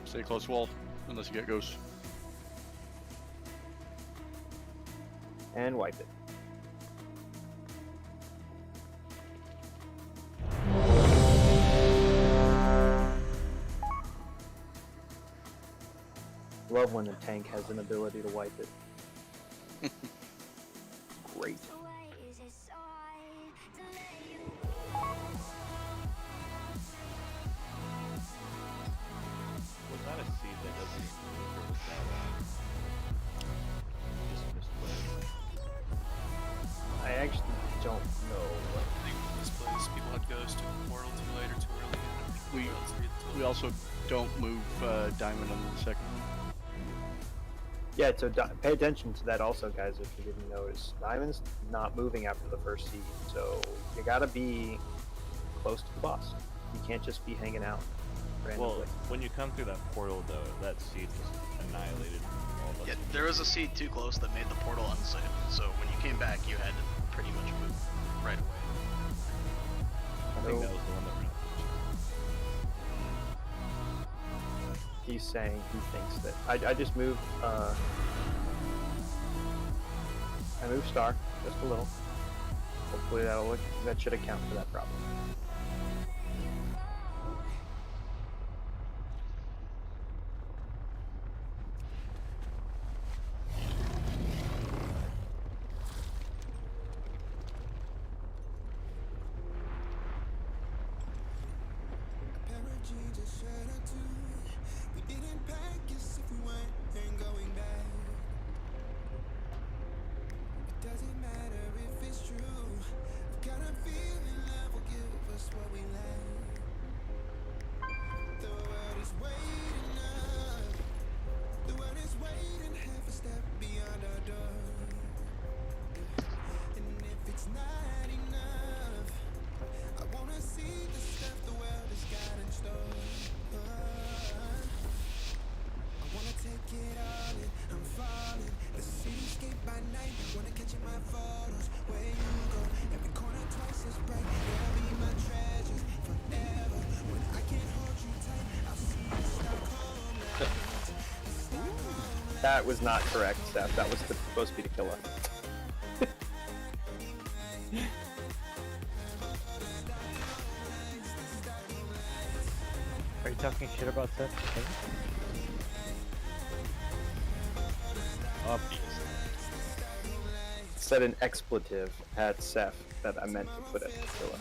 Stay close wall, unless you get ghosts. And wipe it. Love when the tank has an ability to wipe it. Great. Was that a seed that doesn't move, or was that just misplaced? I actually don't know. I think this place, people had ghost to portal too late or too early. We also don't move diamond on the second one. Yeah, so pay attention to that also, guys, if you didn't notice. Diamond's not moving after the first seed, so you gotta be close to the boss. You can't just be hanging out randomly. Well, when you come through that portal, though, that seed was annihilated. Yeah, there was a seed too close that made the portal unsafe. So when you came back, you had to pretty much move right away. I think that was the one that we're not He's saying he thinks that I just moved I moved star just a little. Hopefully that should account for that problem. That was not correct, Seth. That was supposed to be the killer. Are you talking shit about Seth? Obvious. Said an expletive at Seth that I meant to put at Priscilla.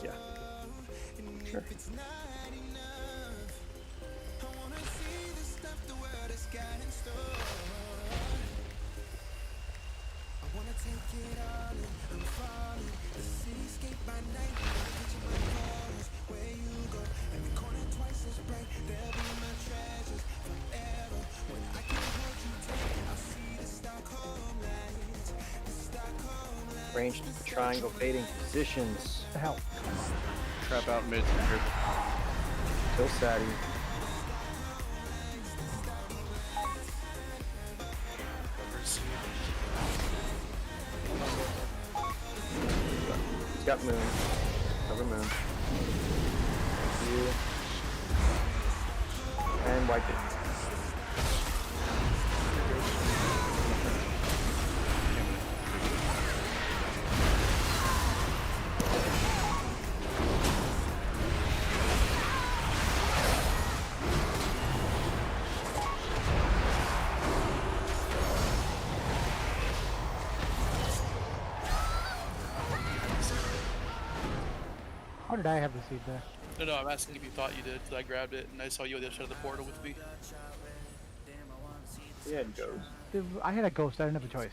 Yeah. Sure. Ranged triangle baiting positions. The hell? Trap out mid. Kill Sadie. He's got moon. Cover moon. You. And wipe it. How did I have the seed there? No, I'm asking if you thought you did, because I grabbed it and I saw you on the other side of the portal with me. He had ghost. I had a ghost, I didn't have a choice.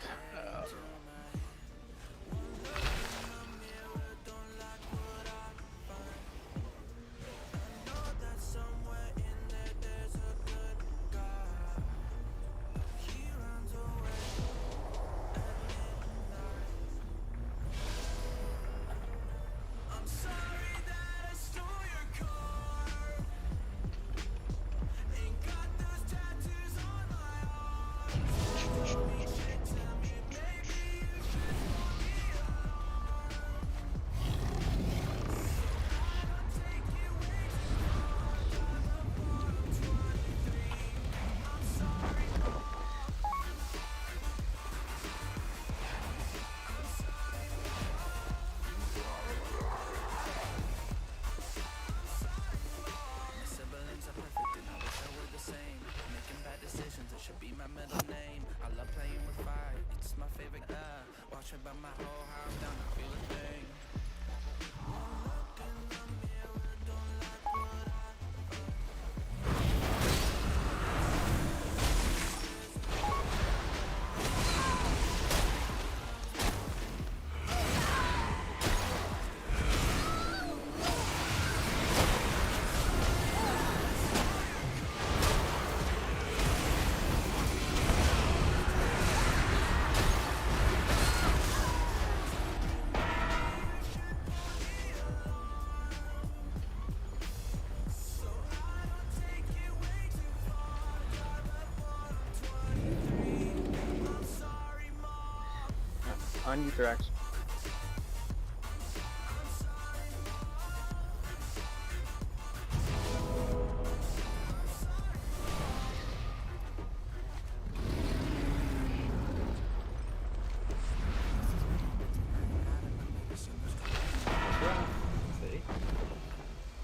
On Euthrax.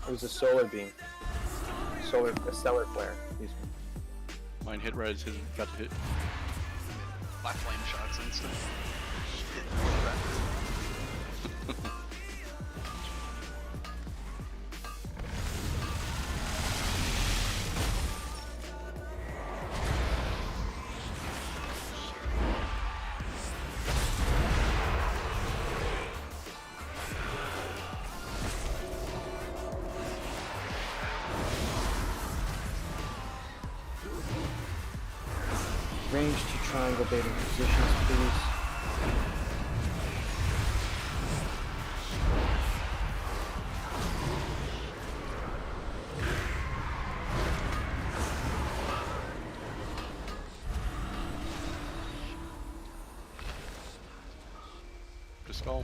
It was a solar beam. A stellar flare. Mine hit right as his got to hit. My flame shots instant. Range to triangle baiting positions, please. the skull.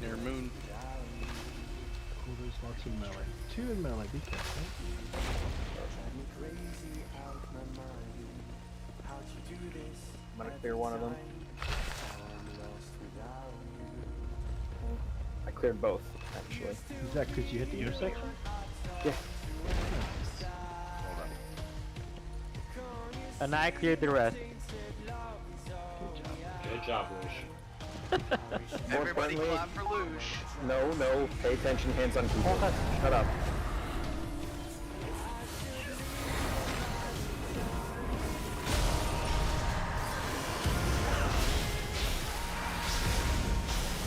Near moon. Oh, there's lots of melee. 2 in melee, be careful. I'm gonna clear one of them. I cleared both, actually. Is that because you hit the intersection? Yeah. And I cleared the rest. Good job, Lush. Everybody importantly- clap for Lush. No, pay attention, hands on people. Shut up.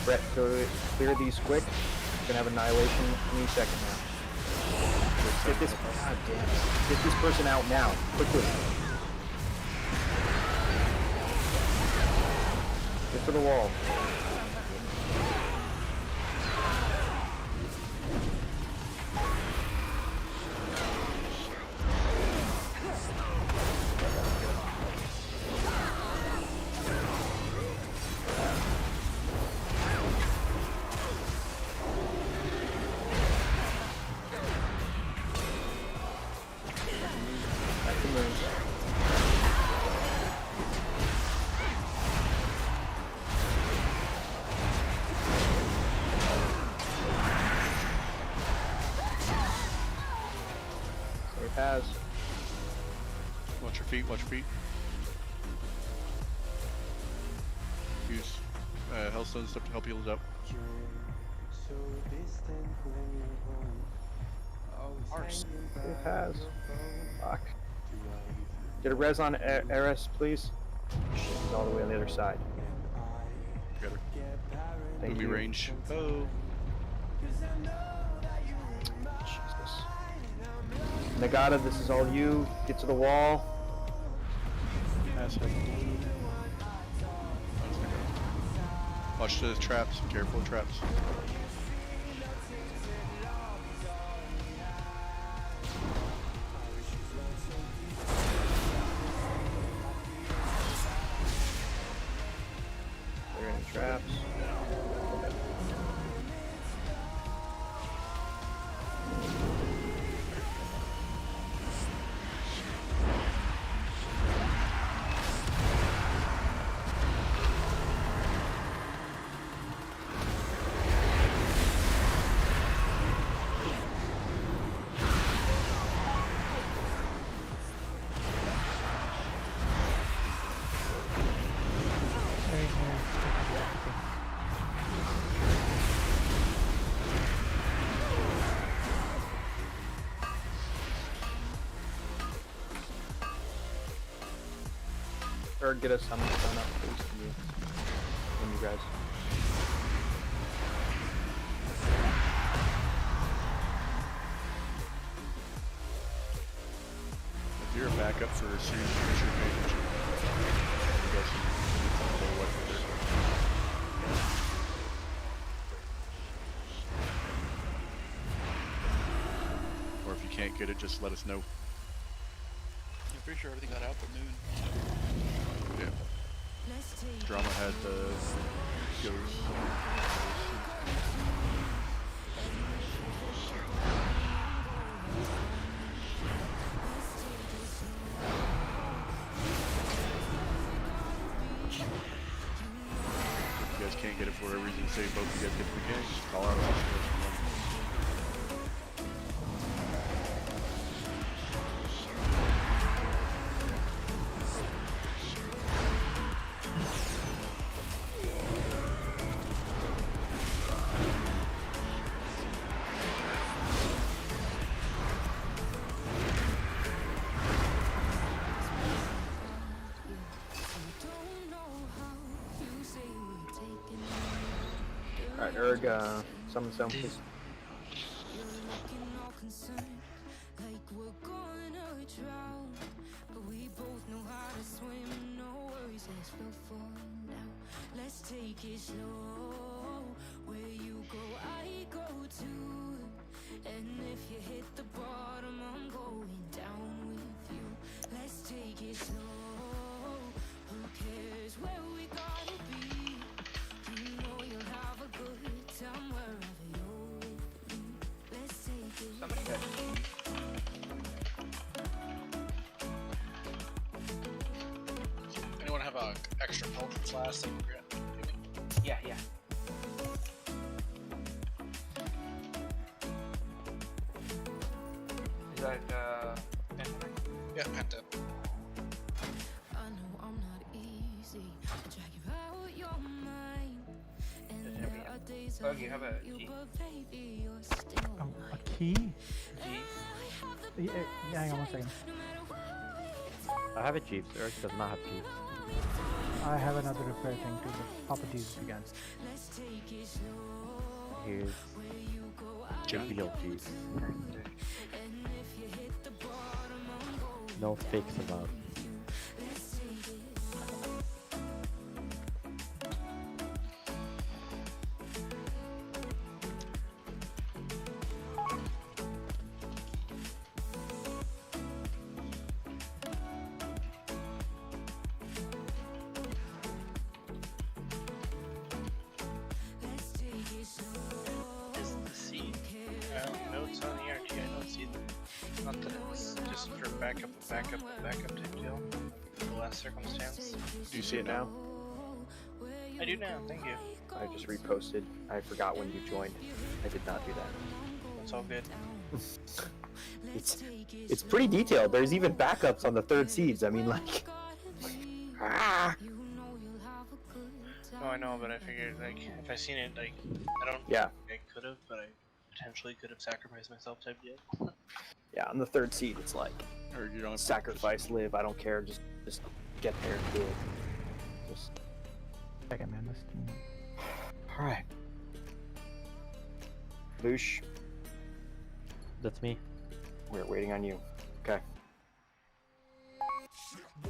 Brett, go clear these quick. You're gonna have annihilation any second now. Get this, God damn it. Get this person out now, quickly. Get to the wall. Back to moon. Safe has. Watch your feet, watch your feet. Use Hellstone stuff to help heal us up. It has. Fuck. Get a res on Eris, please. She's all the way on the other side. Got her. Thank Movie you. range. Oh. Jesus. Nagata, this is all you. Get to the wall. Asshole. Watch the traps. Careful of traps. Clear any traps. Or get us some stun up, please, from you guys. If you're a backup for a serious creature advantage, you guys can do something with it. Or if you can't get it, just let us know. I'm pretty sure everything got out but moon. Yeah. Drama had the ghost. If you guys can't get it for whatever reason, say both of you guys get the game, just call out. Alright, Erg, summon sound, please. Let's take it slow. Where you go, I go too. And if you hit the bottom, I'm going down with you. it slow. Who cares where we gotta be? You know you'll have a good time wherever you're with me. Let's take it. Somebody got Anyone have a extra pellet flask that you can grab? Yeah, yeah. Is that Pentagon? Yeah, Penta. I know I'm not easy to drag you out your mind. And there are days Oh, you have a you, G? but baby, you're still A key? G? Yeah, hang on one second. I have a Jeep, Eric does not have Jeeps. I have another repair thing too, but Papa again. Here's real Jeeps. No fakes allowed. Is the seed? Notes on the ERG, I don't see them. Not that it's just for backup type deal. The last circumstance. Do you see it now? I do now, thank you. I just reposted. I forgot when you joined. I did not do that. That's all good. It's pretty detailed. There's even backups on the third seeds. I mean, like, ah. No, I know, but I figured, like, if I seen it, like, I don't Yeah. think I could have, but I potentially could have sacrificed myself type deal. Yeah, on the third seed, it's like Or you don't have to sacrifice, live. I don't care. Just get there and do it. Just. Second man, this team. All right. Lush, That's me. we're waiting on you. Okay.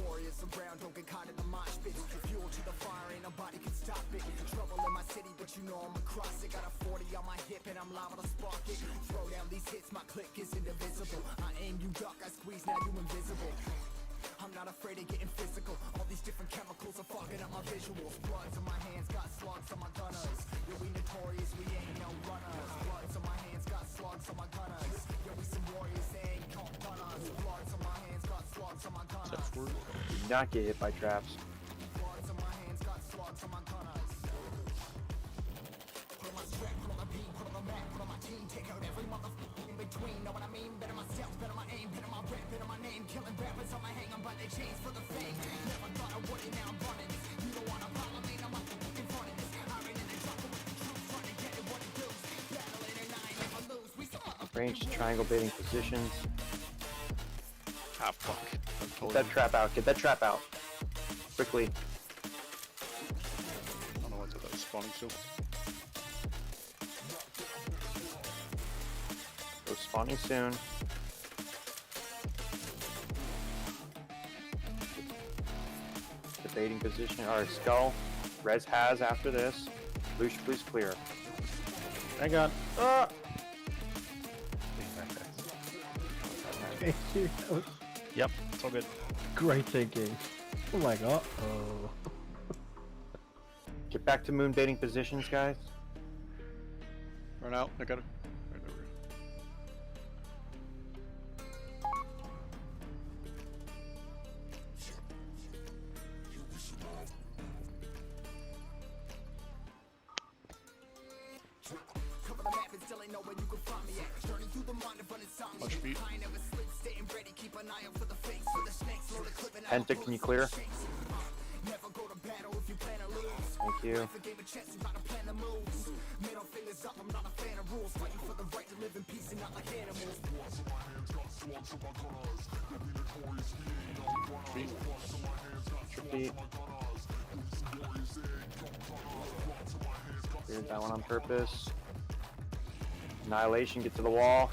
Warriors around, don't get caught in the mosh pit. Fuel to the fire, ain't nobody can stop it. Trouble in my city, but you know I'm across it. Got a 40 on my hip and I'm liable to spark it. Throw down these hits, my click is indivisible. I aim, you duck, I squeeze, now you invisible. I'm not afraid of getting physical. All these different chemicals are fogging up my visuals. Bloods on my hands, got slugs on my gunners. Yeah, we notorious, we ain't no runners. Bloods on my hands, got slugs on my gunners. Yeah, we some warriors, they ain't called gunners. Bloods on my hands, got slugs on my gunners. Do not get hit by traps. Bloods on my hands, got slugs on my gunners. Put on my strap, put on the beat, put on the map, put on my team. Take out every motherfucker in between. Know what I mean? Better myself, better my aim, better my rap, better my name. Killing rappers on my hang on by their chains for the fame. Never thought I would it, now I'm running this. You don't wanna follow me, now I'm in front of this. I ran in the jungle with the truth, trying to get it what it does. Battling and I never lose. We some motherfuckers. Range triangle baiting positions. Ah, fuck. Get that trap out. Get that trap out. Quickly. I don't know what's up that was spawning still. Go spawning soon. Debating position. Alright, Skull. Rez has after this. Lush, please clear. Hang on. Ah! Yep, it's all good. Great thinking. I'm like, oh. Get back to moon baiting positions, guys. Run out. I got it. Right over here. Cover the map and still ain't know where you can find me at. Journey through the mind of an insomnia. Watch feet. I ain't never slip, staying ready, keep an eye out for the fakes. For the snakes, load a clip and Penta, can you clear? never go to battle if you plan to lose. Thank you. Life a game of chess, you gotta plan the moves. Middle fingers up, I'm not a fan of rules. Fighting for the right to live in peace and not like animals. Feet. Cleared that one on purpose. Annihilation, get to the wall.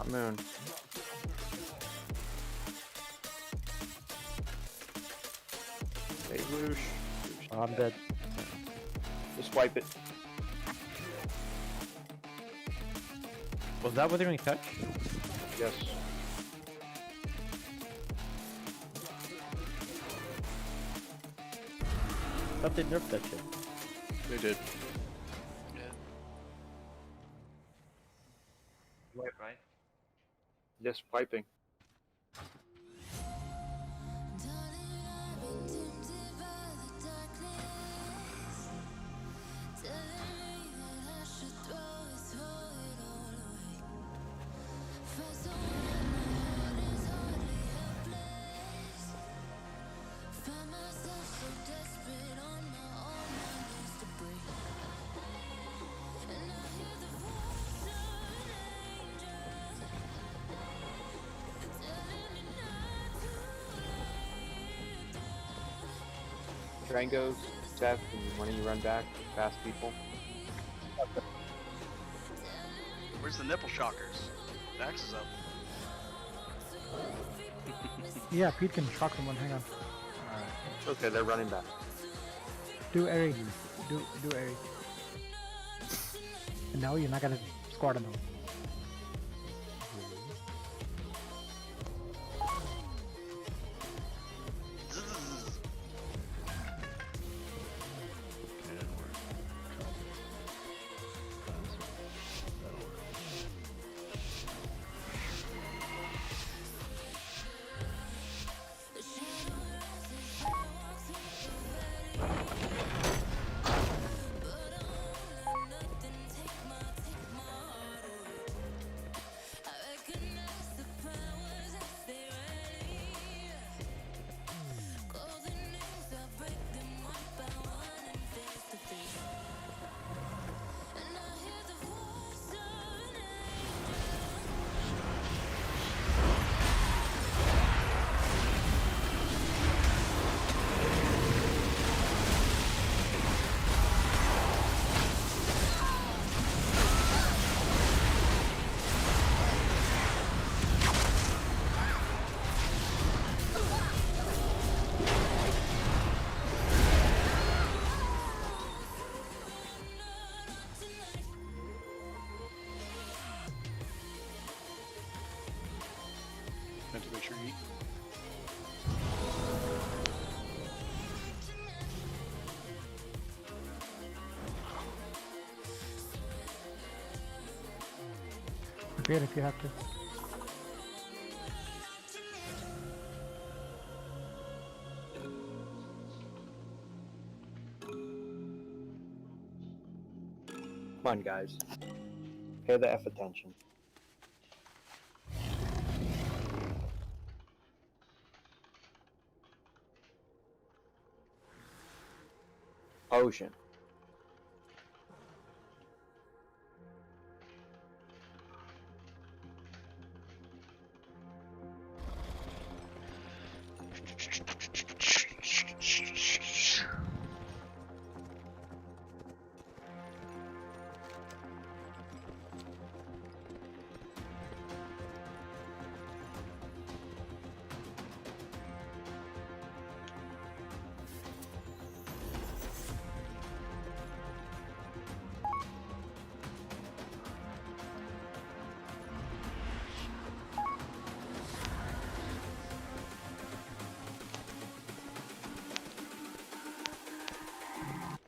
That moon. Hey, whoosh. Oh, I'm dead. Just wipe it. Was that withering touch? Yes. I thought they nerfed that shit. They did. Yeah. Wipe, right? Yes, wiping. Train goes, Seth, and when you run back, fast people. Where's the nipple shockers? Dax is up. Yeah, Pete can shock someone. Hang on. Okay, they're running back. Do Eric. Do Eric. No, you're not gonna squat on them. Have to make sure you eat. Prepare if you have to. Come on, guys. Pay the F attention. Potion.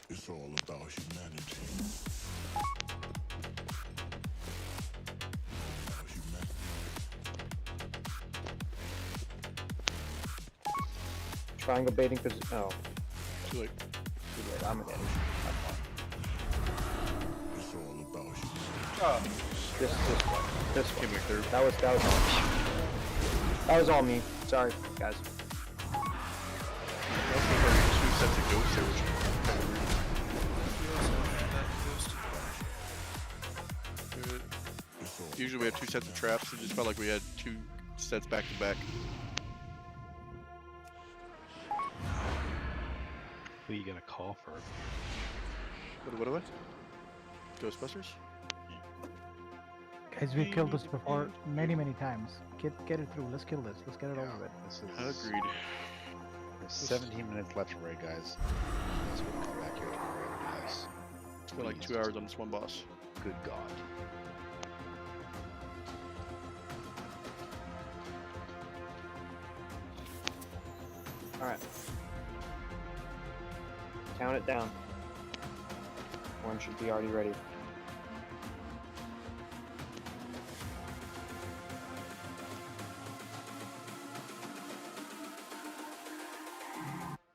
It's all about humanity. Triangle baiting position. Oh, Too late. too late. I'm an idiot. It's all about humanity. Oh, this one. This one. Give me a third. That was all me. That was all me. Sorry, guys. Also, there are 2 sets of ghosts there, which is kind of weird. Usually we have 2 sets of traps. It just felt like we had 2 sets back to back. Who are you gonna call for? What? Ghostbusters? Guys, we've killed this before many times. Get it through. Let's kill this. Let's get it over with. This is Agreed. There's 17 minutes left for it, guys. Let's come back here tomorrow, guys. Spent like 2 hours on this one boss. Good God. Alright. Count it down. One should be already ready.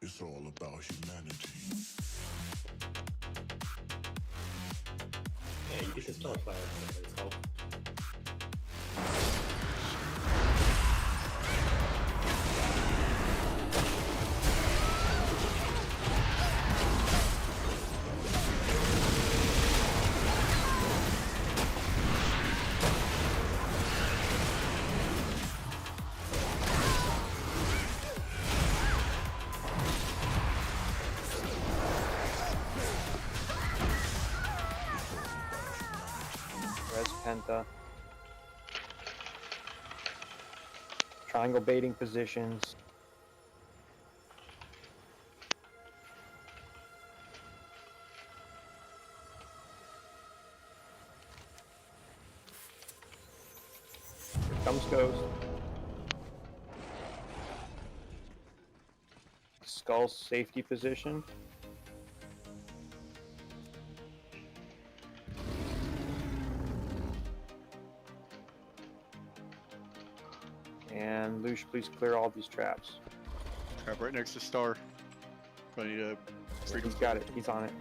It's all about humanity. Yeah, you can still apply it. It's all. Res Penta. Triangle baiting positions. Here comes Ghost. Skull safety position. And Lush, please clear all these traps. Trap right next to Star. I need a freedom. He's got it. He's on it.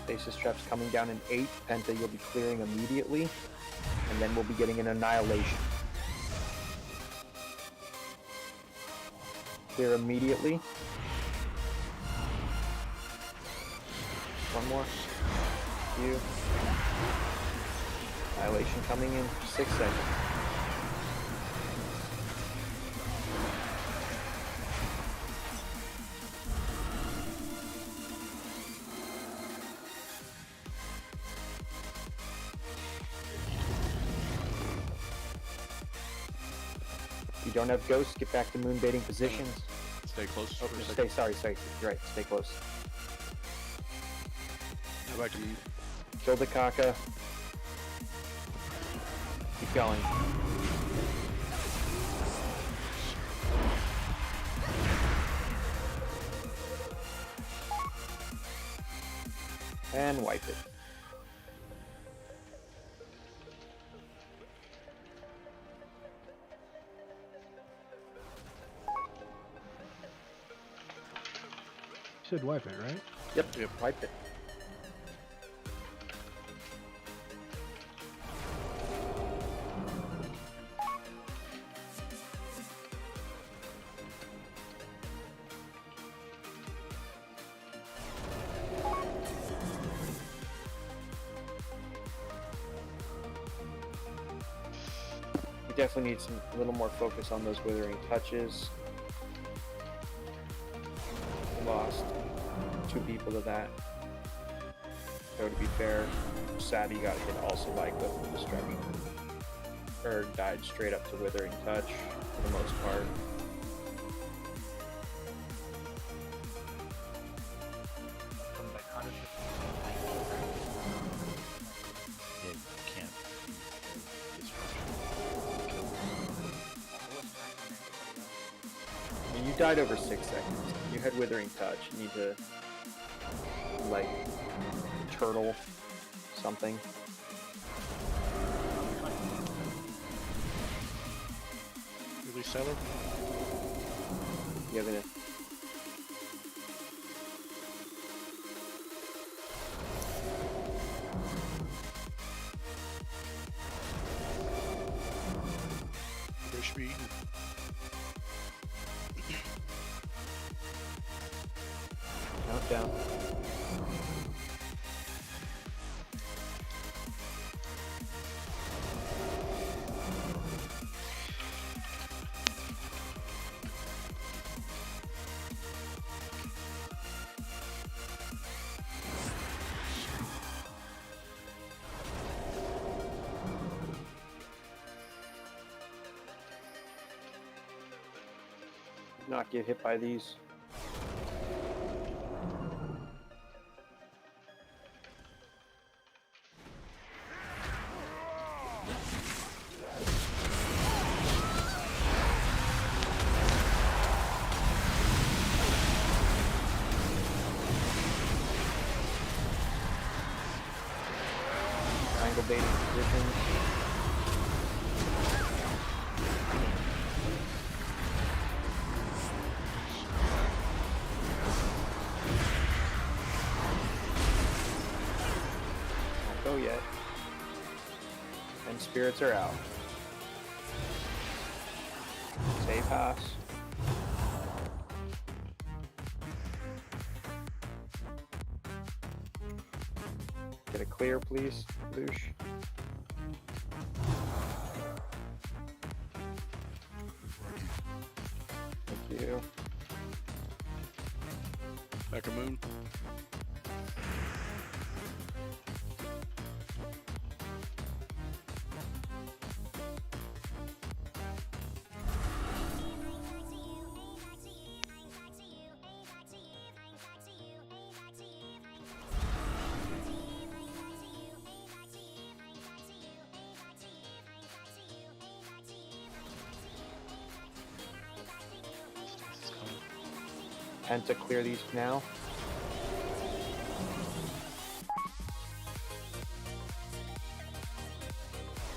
Stasis traps coming down in 8. Penta you'll be clearing immediately. And then we'll be getting an annihilation. Clear immediately. One more. You. Annihilation coming in 6 seconds. If you don't have ghosts, get back to moon baiting positions. Stay close. Oh, for a stay, second. sorry. You're right, stay close. Go back to me. Kill the Kaka. Keep going. And wipe it. Should wipe it, right? Yep, wipe it. We definitely need a little more focus on those withering touches. Lost 2 people to that. So to be fair, Savvy got hit also by Cliff of Destruction. Or died straight up to Withering Touch for the most part. From like 150. Yeah, you can't. I mean, you died over 6 seconds. You had Withering Touch. You need to, like, turtle something. Release Sailor. You have an They should be eaten. Keep down. Not get hit by these. Triangle baiting positions. Go yet. And spirits are out. Save pass. Get a clear, please, Lush. Thank you. Back a moon. And to clear these now.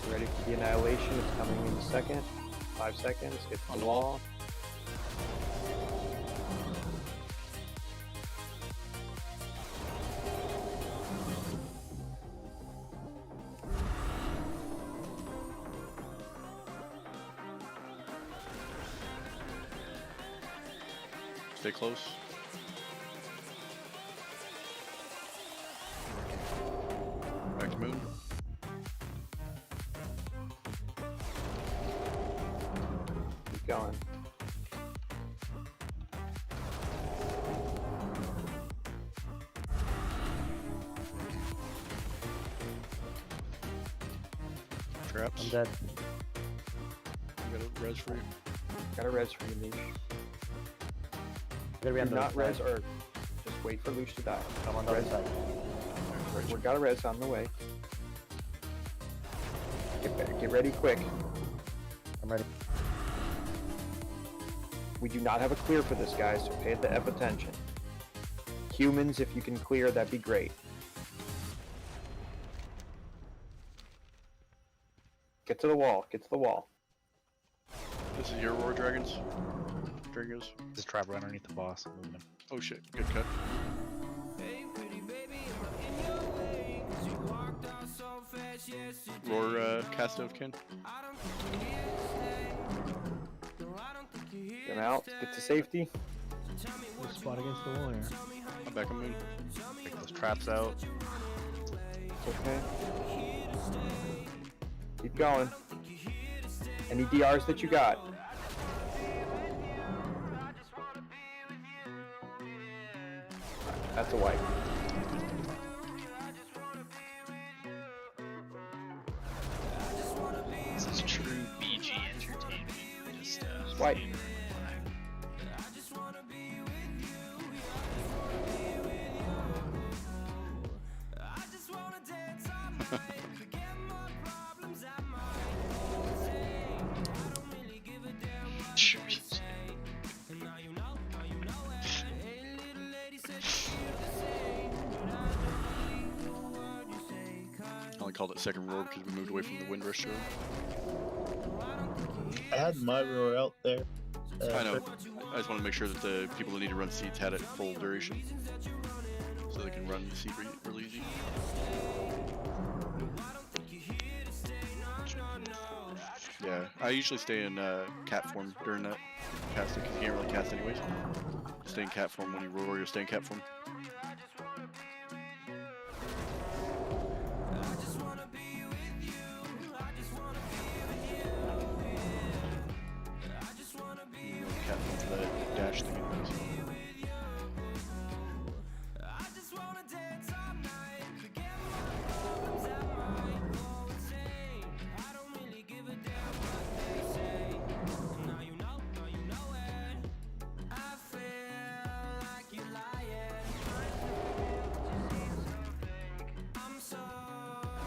Ready for the annihilation. It's coming in a second. 5 seconds. Hit the wall. Stay close. Back to moon. Keep going. Traps. I'm dead. You got a res for you. Got a res for you, Leash. Gotta be on Do the not other res side. or just wait for Lush to die. I'm on the other Res. side. We got a res on the way. Get ready quick. I'm ready. We do not have a clear for this guy, so pay the F attention. Humans, if you can clear, that'd be great. Get to the wall. Get to the wall. This is your Roar Dragons. Dragos. Just trap right underneath the boss. I'm moving him. Oh shit, good cut. Roar cast of Ken. Get out. Get to safety. Good spot against the wall here. I'm back on moon. Take those traps out. It's okay. Keep going. Any DRs that you got? That's a wipe. This is true BG entertainment. Just Wipe. I only called it second roar because we moved away from the wind rush show. I had my roar out there. I know. I just want to make sure that the people that need to run seeds had it full duration, so they can run the seed really easy. Yeah, I usually stay in cat form during that casting because you can't really cast anyways. Stay in cat form when you roar. You'll stay in cat form. Cat form for that dash thing anyways.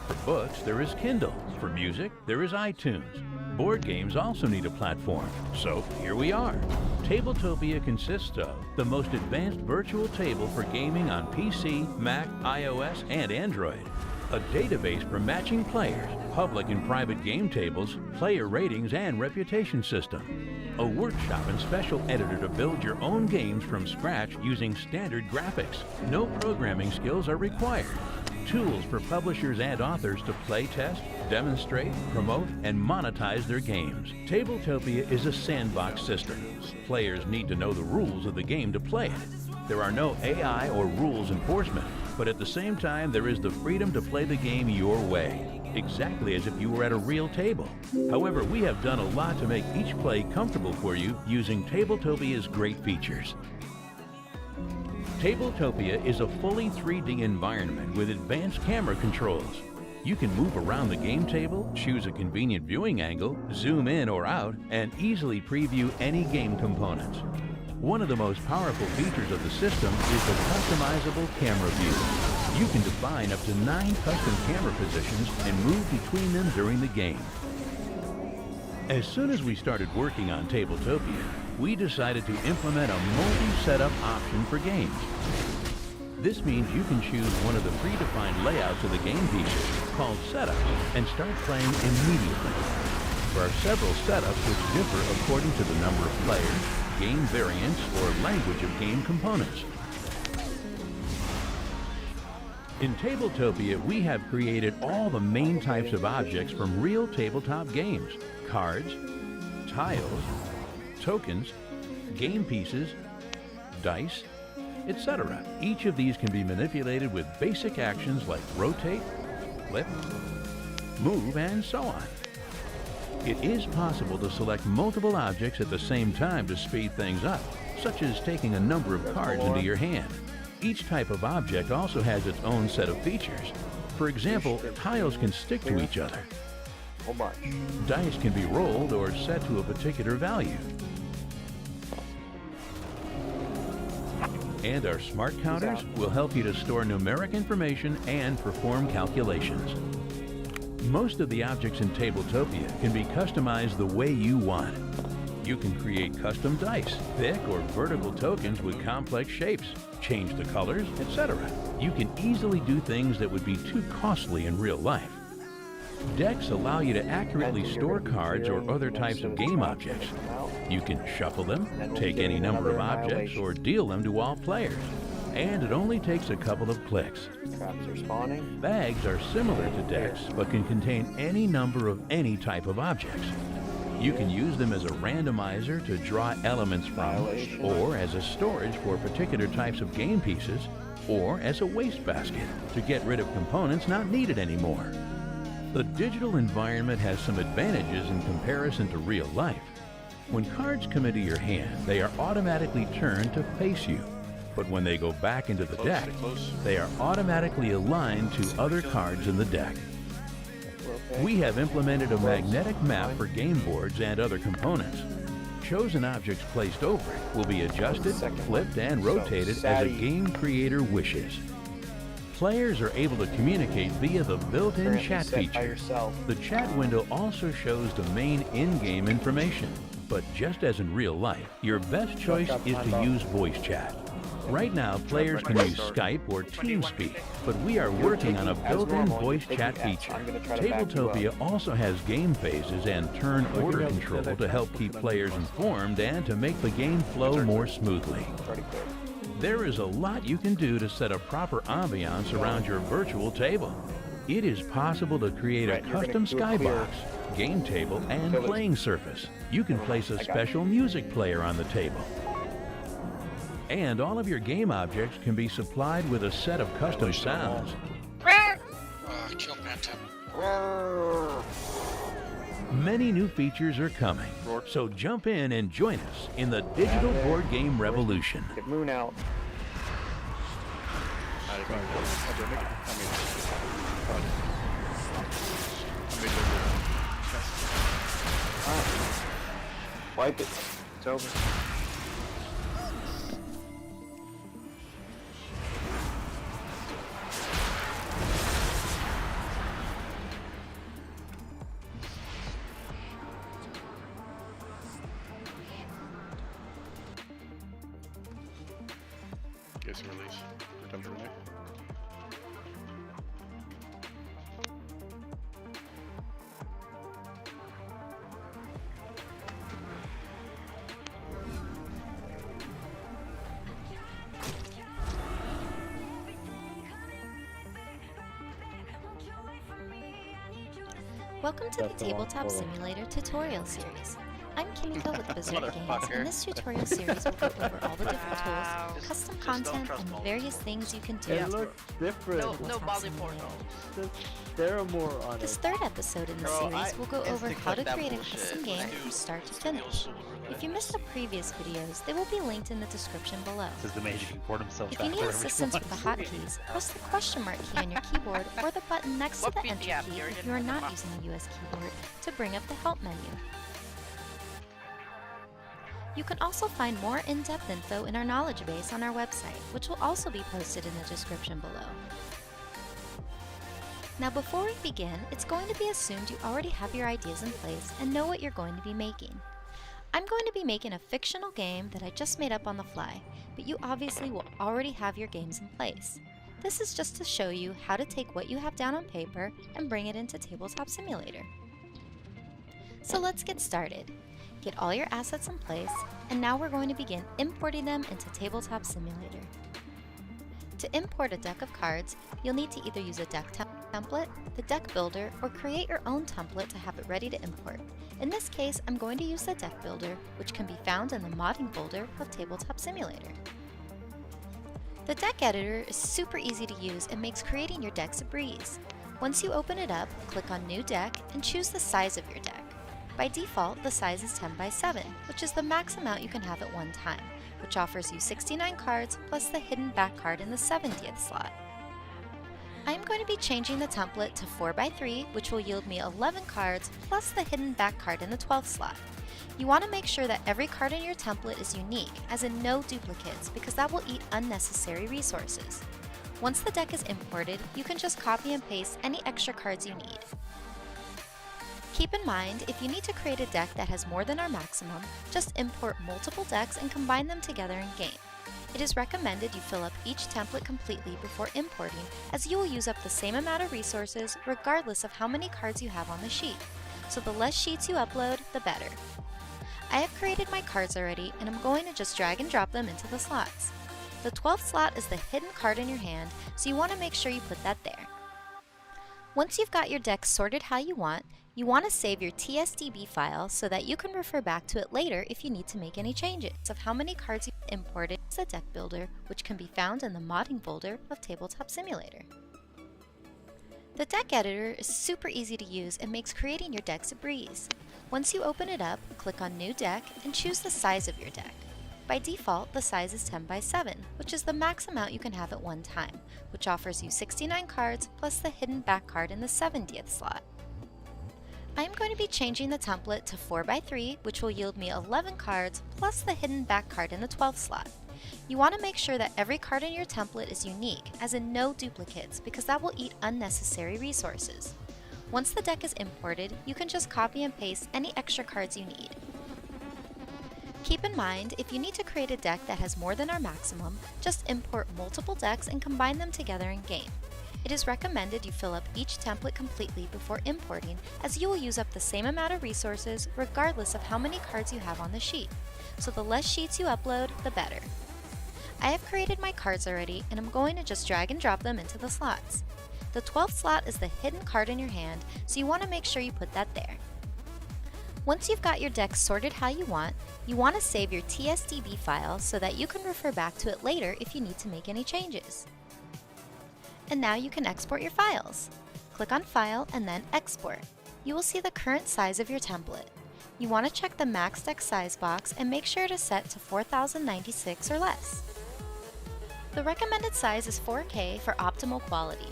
For books, there is Kindle. For music, there is iTunes. Board games also need a platform, so here we are. Tabletopia consists of the most advanced virtual table for gaming on PC, Mac, iOS, and Android. A database for matching players, public and private game tables, player ratings, and reputation system. A workshop and special editor to build your own games from scratch using standard graphics. No programming skills are required. Tools for publishers and authors to play test, demonstrate, promote, and monetize their games. Tabletopia is a sandbox system. Players need to know the rules of the game to play it. There are no AI or rules enforcement, but at the same time there is the freedom to play the game your way, exactly as if you were at a real table. However, we have done a lot to make each play comfortable for you using Tabletopia's great features. Tabletopia is a fully 3D environment with advanced camera controls. You can move around the game table, choose a convenient viewing angle, zoom in or out, and easily preview any game components. One of the most powerful features of the system is the customizable camera view. You can define up to 9 custom camera positions and move between them during the game. As soon as we started working on Tabletopia, we decided to implement a multi-setup option for games. This means you can choose one of the predefined layouts of the game pieces, called setups, and start playing immediately. There are several setups which differ according to the number of players, game variants, or language of game components. In Tabletopia, we have created all the main types of objects from real tabletop games: cards, tiles, tokens, game pieces, dice, etc. Each of these can be manipulated with basic actions like rotate, flip, move, and so on. It is possible to select multiple objects at the same time to speed things up, such as taking a number of cards into your hand. Each type of object also has its own set of features. For example, tiles can stick to each other. Dice can be rolled or set to a particular value. And our smart counters will help you to store numeric information and perform calculations. Most of the objects in Tabletopia can be customized the way you want. You can create custom dice, thick or vertical tokens with complex shapes, change the colors, etc. You can easily do things that would be too costly in real life. Decks allow you to accurately store cards or other types of game objects. You can shuffle them, take any number of objects, or deal them to all players. And it only takes a couple of clicks. Traps are spawning. Bags are similar to decks, but can contain any number of any type of objects. You can use them as a randomizer to draw elements from, or as a storage for particular types of game pieces, or as a wastebasket to get rid of components not needed anymore. The digital environment has some advantages in comparison to real life. When cards come into your hand, they are automatically turned to face you. But when they go back into the deck, they are automatically aligned to other cards in the deck. We have implemented a magnetic map for game boards and other components. Chosen objects placed over it will be adjusted, flipped, and rotated as a game creator wishes. Players are able to communicate via the built-in chat feature. The chat window also shows the main in-game information. But just as in real life, your best choice is to use voice chat. Right now, players can use Skype or TeamSpeak, but we are working on a built-in voice chat feature. Tabletopia also has game phases and turn order control to help keep players informed and to make the game flow more smoothly. There is a lot you can do to set a proper ambiance around your virtual table. It is possible to create a custom skybox, game table, and playing surface. You can place a special music player on the table. And all of your game objects can be supplied with a set of custom sounds. Kill Phantom. Many new features are coming, so jump in and join us in the digital board game revolution. Get Moon out. Wipe it. It's over. Guess release. Return to Renee. Welcome to the Tabletop Simulator tutorial series. I'm Kimiko with Berserk Games, and this tutorial series will go over all the different tools, custom content, and the various things you can do. It looks different. No body portal. There are more on This it. third episode in the series will go over how to create a custom game from start to finish. If you missed the previous videos, they will be linked in the description below. Says the mage can port himself If back you need wherever he assistance with the wants. hotkeys, press the question mark key on your keyboard or the button next to the enter key if you are not using the US keyboard to bring up the help menu. You can also find more in-depth info in our knowledge base on our website, which will also be posted in the description below. Now before we begin, it's going to be assumed you already have your ideas in place and know what you're going to be making. I'm going to be making a fictional game that I just made up on the fly, but you obviously will already have your games in place. This is just to show you how to take what you have down on paper and bring it into Tabletop Simulator. So let's get started. Get all your assets in place, and now we're going to begin importing them into Tabletop Simulator. To import a deck of cards, you'll need to either use a deck template, the deck builder, or create your own template to have it ready to import. In this case, I'm going to use the deck builder, which can be found in the modding folder of Tabletop Simulator. The deck editor is super easy to use and makes creating your decks a breeze. Once you open it up, click on New Deck and choose the size of your deck. By default, the size is 10 by 7, which is the max amount you can have at one time, which offers you 69 cards plus the hidden back card in the 70th slot. I am going to be changing the template to 4 by 3, which will yield me 11 cards plus the hidden back card in the 12th slot. You want to make sure that every card in your template is unique, as in no duplicates, because that will eat unnecessary resources. Once the deck is imported, you can just copy and paste any extra cards you need. Keep in mind, if you need to create a deck that has more than our maximum, just import multiple decks and combine them together in game. It is recommended you fill up each template completely before importing, as you will use up the same amount of resources regardless of how many cards you have on the sheet. So the less sheets you upload, the better. I have created my cards already, and I'm going to just drag and drop them into the slots. The 12th slot is the hidden card in your hand, so you want to make sure you put that there. Once you've got your deck sorted how you want to save your TSDB file so that you can refer back to it later if you need to make any changes of how many cards you've imported as a deck builder, which can be found in the modding folder of Tabletop Simulator. The deck editor is super easy to use and makes creating your decks a breeze. Once you open it up, click on New Deck and choose the size of your deck. By default, the size is 10 by 7, which is the max amount you can have at one time, which offers you 69 cards plus the hidden back card in the 70th slot. I am going to be changing the template to 4 by 3, which will yield me 11 cards plus the hidden back card in the 12th slot. You want to make sure that every card in your template is unique, as in no duplicates, because that will eat unnecessary resources. Once the deck is imported, you can just copy and paste any extra cards you need. Keep in mind, if you need to create a deck that has more than our maximum, just import multiple decks and combine them together in game. It is recommended you fill up each template completely before importing, as you will use up the same amount of resources regardless of how many cards you have on the sheet. So the less sheets you upload, the better. I have created my cards already, and I'm going to just drag and drop them into the slots. The 12th slot is the hidden card in your hand, so you want to make sure you put that there. Once you've got your deck sorted how you want to save your TSDB file so that you can refer back to it later if you need to make any changes. And now you can export your files. Click on File and then Export. You will see the current size of your template. You want to check the max deck size box and make sure it is set to 4096 or less. The recommended size is 4K for optimal quality.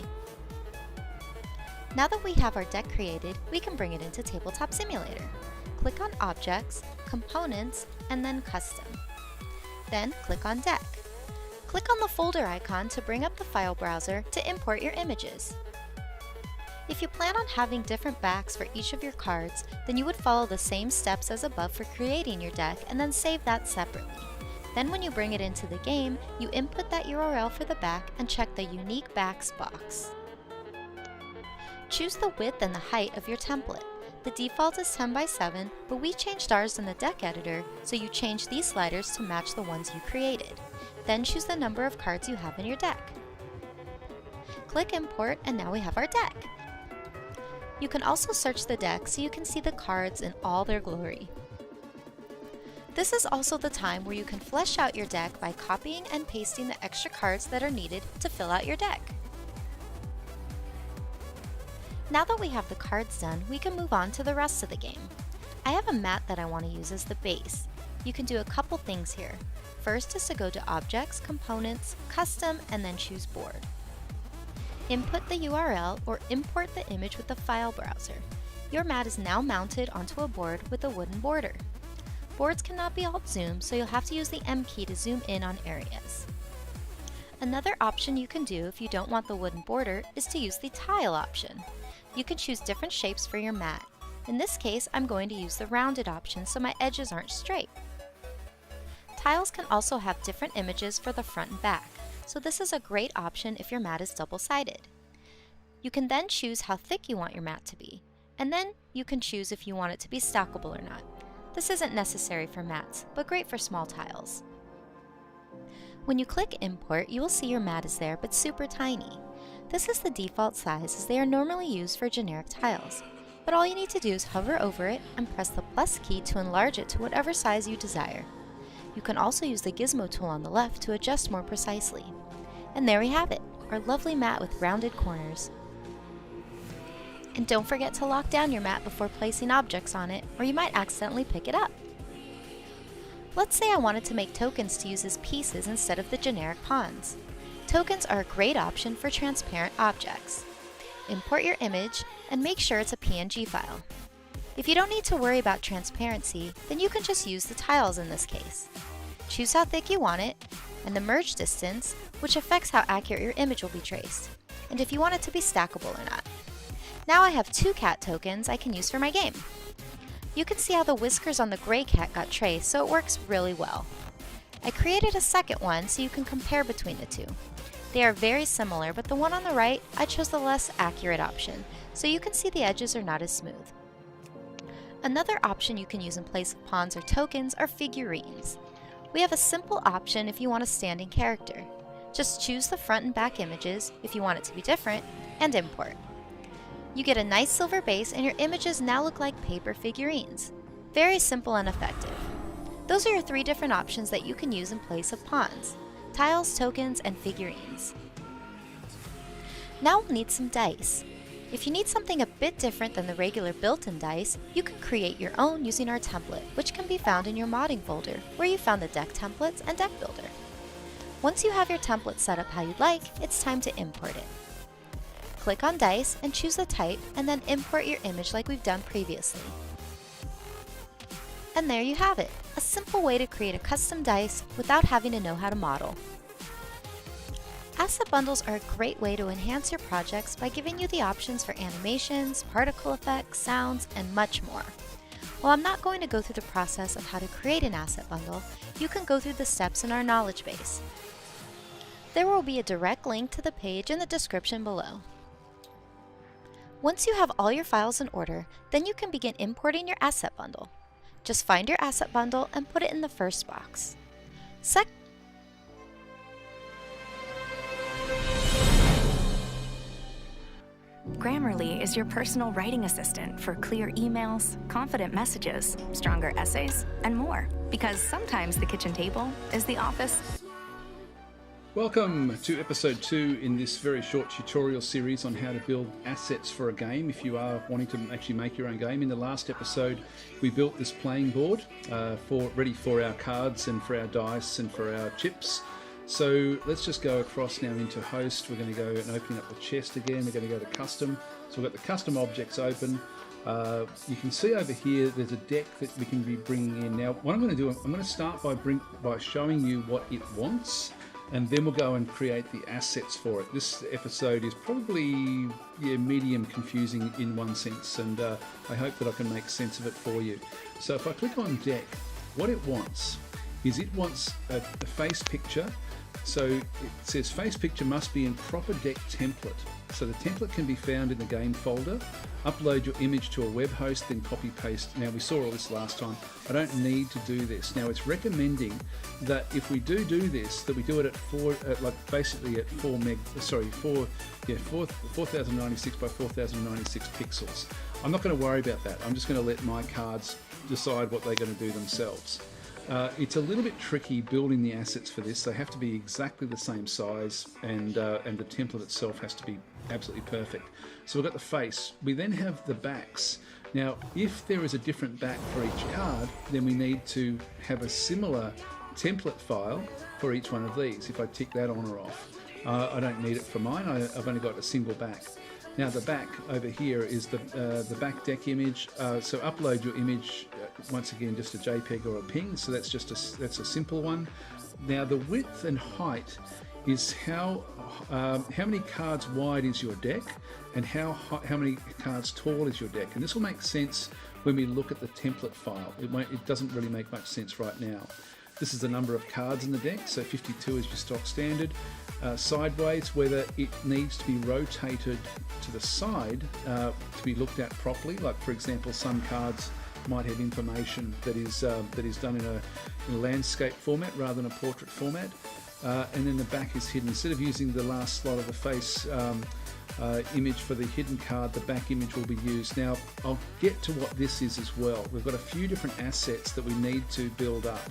Now that we have our deck created, we can bring it into Tabletop Simulator. Click on Objects, Components, and then Custom. Then click on Deck. Click on the folder icon to bring up the file browser to import your images. If you plan on having different backs for each of your cards, then you would follow the same steps as above for creating your deck and then save that separately. Then when you bring it into the game, you input that URL for the back and check the Unique Backs box. Choose the width and the height of your template. The default is 10 by 7, but we changed ours in the deck editor, so you change these sliders to match the ones you created. Then choose the number of cards you have in your deck. Click Import, and now we have our deck. You can also search the deck so you can see the cards in all their glory. This is also the time where you can flesh out your deck by copying and pasting the extra cards that are needed to fill out your deck. Now that we have the cards done, we can move on to the rest of the game. I have a mat that I want to use as the base. You can do a couple things here. First is to go to Objects, Components, Custom, and then choose Board. Input the URL or import the image with the file browser. Your mat is now mounted onto a board with a wooden border. Boards cannot be alt-zoom, so you'll have to use the M key to zoom in on areas. Another option you can do if you don't want the wooden border is to use the tile option. You can choose different shapes for your mat. In this case, I'm going to use the rounded option so my edges aren't straight. Tiles can also have different images for the front and back, so this is a great option if your mat is double-sided. You can then choose how thick you want your mat to be, and then you can choose if you want it to be stackable or not. This isn't necessary for mats, but great for small tiles. When you click Import, you will see your mat is there, but super tiny. This is the default size as they are normally used for generic tiles, but all you need to do is hover over it and press the plus key to enlarge it to whatever size you desire. You can also use the gizmo tool on the left to adjust more precisely. And there we have it, our lovely mat with rounded corners. And don't forget to lock down your mat before placing objects on it, or you might accidentally pick it up. Let's say I wanted to make tokens to use as pieces instead of the generic pawns. Tokens are a great option for transparent objects. Import your image and make sure it's a PNG file. If you don't need to worry about transparency, then you can just use the tiles in this case. Choose how thick you want it, and the merge distance, which affects how accurate your image will be traced, and if you want it to be stackable or not. Now I have 2 cat tokens I can use for my game. You can see how the whiskers on the gray cat got traced, so it works really well. I created a second one so you can compare between the two. They are very similar, but the one on the right, I chose the less accurate option, so you can see the edges are not as smooth. Another option you can use in place of pawns or tokens are figurines. We have a simple option if you want a standing character. Just choose the front and back images, if you want it to be different, and import. You get a nice silver base and your images now look like paper figurines. Very simple and effective. Those are your 3 different options that you can use in place of pawns: tiles, tokens, and figurines. Now we'll need some dice. If you need something a bit different than the regular built-in dice, you can create your own using our template, which can be found in your modding folder, where you found the deck templates and deck builder. Once you have your template set up how you'd like, it's time to import it. Click on Dice and choose the type, and then import your image like we've done previously. And there you have it, a simple way to create a custom dice without having to know how to model. Asset bundles are a great way to enhance your projects by giving you the options for animations, particle effects, sounds, and much more. While I'm not going to go through the process of how to create an asset bundle, you can go through the steps in our knowledge base. There will be a direct link to the page in the description below. Once you have all your files in order, then you can begin importing your asset bundle. Just find your asset bundle and put it in the first box. Grandma Grammarly is your personal writing assistant for clear emails, confident messages, stronger essays, and more. Because sometimes the kitchen table is the office. Welcome to episode 2 in this very short tutorial series on how to build assets for a game if you are wanting to actually make your own game. In the last episode we built this playing board ready for our cards and for our dice and for our chips. So let's just go across now into host. We're going to go and open up the chest again. We're going to go to custom. So we've got the custom objects open. You can see over here there's a deck that we can be bringing in. Now what I'm going to do, I'm going to start by showing you what it wants, and then we'll go and create the assets for it. This episode is probably medium confusing in one sense, and I hope that I can make sense of it for you. So if I click on deck, what it wants is it wants a face picture. So it says face picture must be in proper deck template. So the template can be found in the game folder. Upload your image to a web host, then copy paste. Now we saw all this last time. I don't need to do this. Now it's recommending that if we do this, that we do it at 4096 by 4096 pixels. I'm not going to worry about that. I'm just going to let my cards decide what they're going to do themselves. It's a little bit tricky building the assets for this. They have to be exactly the same size, and the template itself has to be absolutely perfect. So we've got the face. We then have the backs. Now, if there is a different back for each card, then we need to have a similar template file for each one of these. If I tick that on or off, I don't need it for mine. I've only got a single back. Now the back over here is the back deck image. So upload your image, once again just a JPEG or a PNG. So that's a simple one. Now the width and height is how many cards wide is your deck, and how many cards tall is your deck. And this will make sense when we look at the template file. It doesn't really make much sense right now. This is the number of cards in the deck, so 52 is your stock standard. Sideways, whether it needs to be rotated to the side to be looked at properly. Like for example, some cards might have information that is done in a landscape format rather than a portrait format. And then the back is hidden. Instead of using the last slot of the face image for the hidden card, the back image will be used. Now I'll get to what this is as well. We've got a few different assets that we need to build up.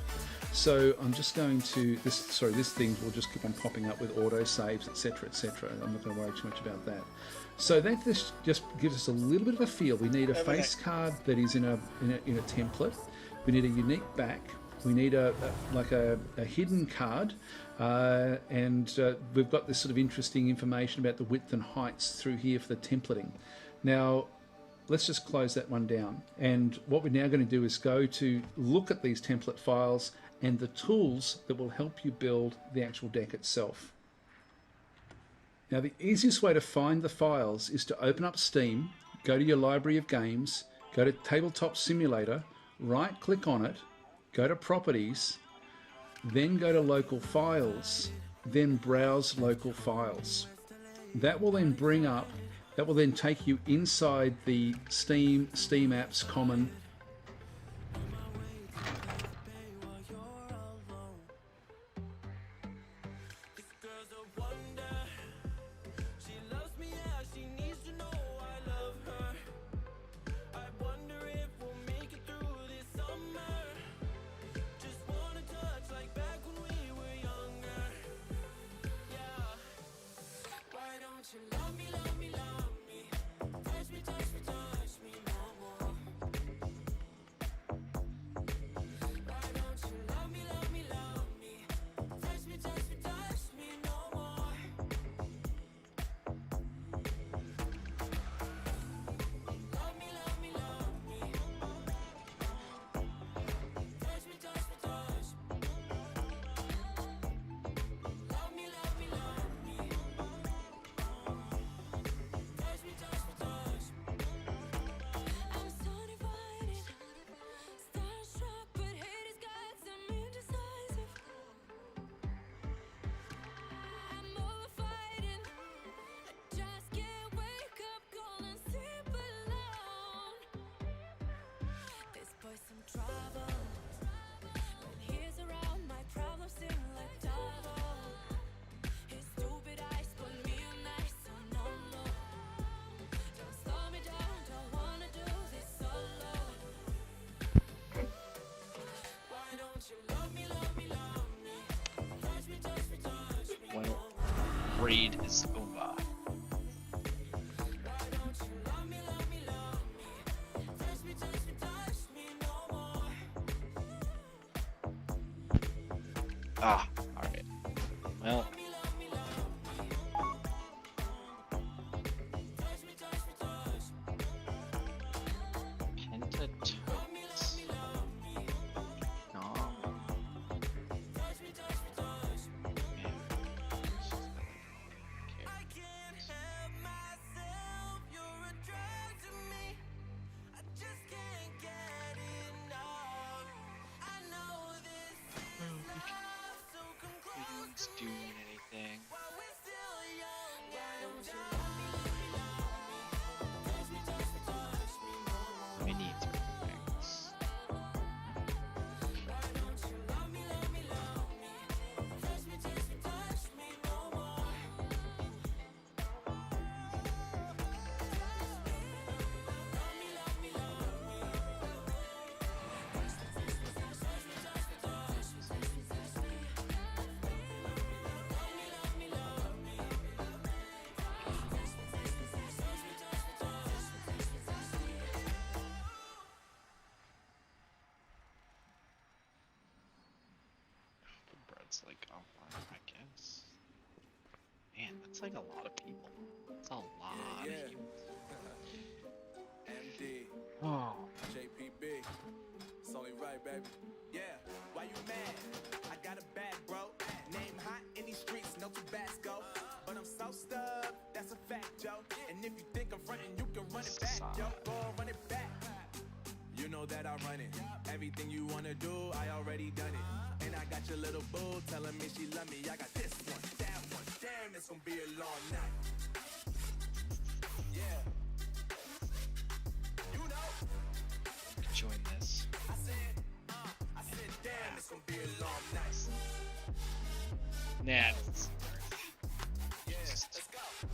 So I'm just going to, this thing will just keep on popping up with auto saves, etc, etc. I'm not going to worry too much about that. So that just gives us a little bit of a feel. We need a face card that is in a template. We need a unique back. We need a hidden card, and we've got this sort of interesting information about the width and heights through here for the templating. Now let's just close that one down, and what we're now going to do is go to look at these template files and the tools that will help you build the actual deck itself. Now the easiest way to find the files is to open up Steam, go to your library of games, go to Tabletop Simulator, right click on it, go to Properties, then go to Local Files, then Browse Local Files. That will then take you inside the Steam Apps Common. raid is over. Ah, alright. Well. Pentatones. No. It's doing anything. We need things. Bread's like offline, I guess. Man, that's like a lot of people. That's a lot of people. MD. Oh. JPB. It's only right, baby. Yeah, why you mad? I got a bag, bro. Name hot in these streets, no Tabasco. But I'm so stubbed, that's a fact, Joe. And if you think I'm frontin', you can run it back, Joe. Go run it back. You know that I run it. Everything you wanna do, I already done it. And I got your little boo telling me she love me. I got this one, that one. Damn, it's gonna be a long night. Yeah. You know. Join this. I said, damn, it's gonna be a long night. Nah, it's Yeah, let's go.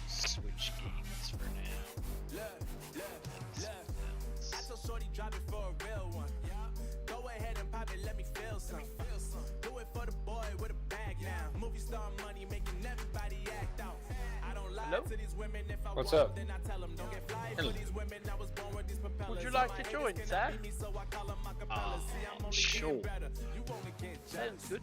switch games for now. Look. I told Shorty drop it for a real one. Go ahead and pop it, let me feel some. Do it for the boy with a bag now. Movie star money making everybody act out. I don't lie to these women. If I What's walk, up? then I tell them don't get fly Hello. for these women. I was born with these propellers. Would you like to join, Zach? Sure. Sounds good.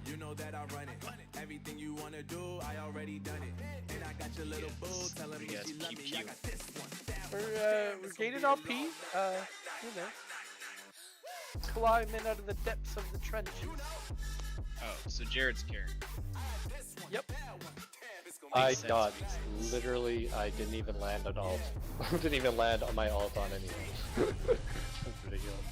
You know that I run it. Everything you wanna do, I already done it. And I got your little boo telling me she love me. I got this one. We're gaining RP. You know, climbing out of the depths of the trenches. Oh, so Jared's carrying. Yep. I dodged. Literally, I didn't even land on alt. Didn't even land on my alt on anyone. That's ridiculous.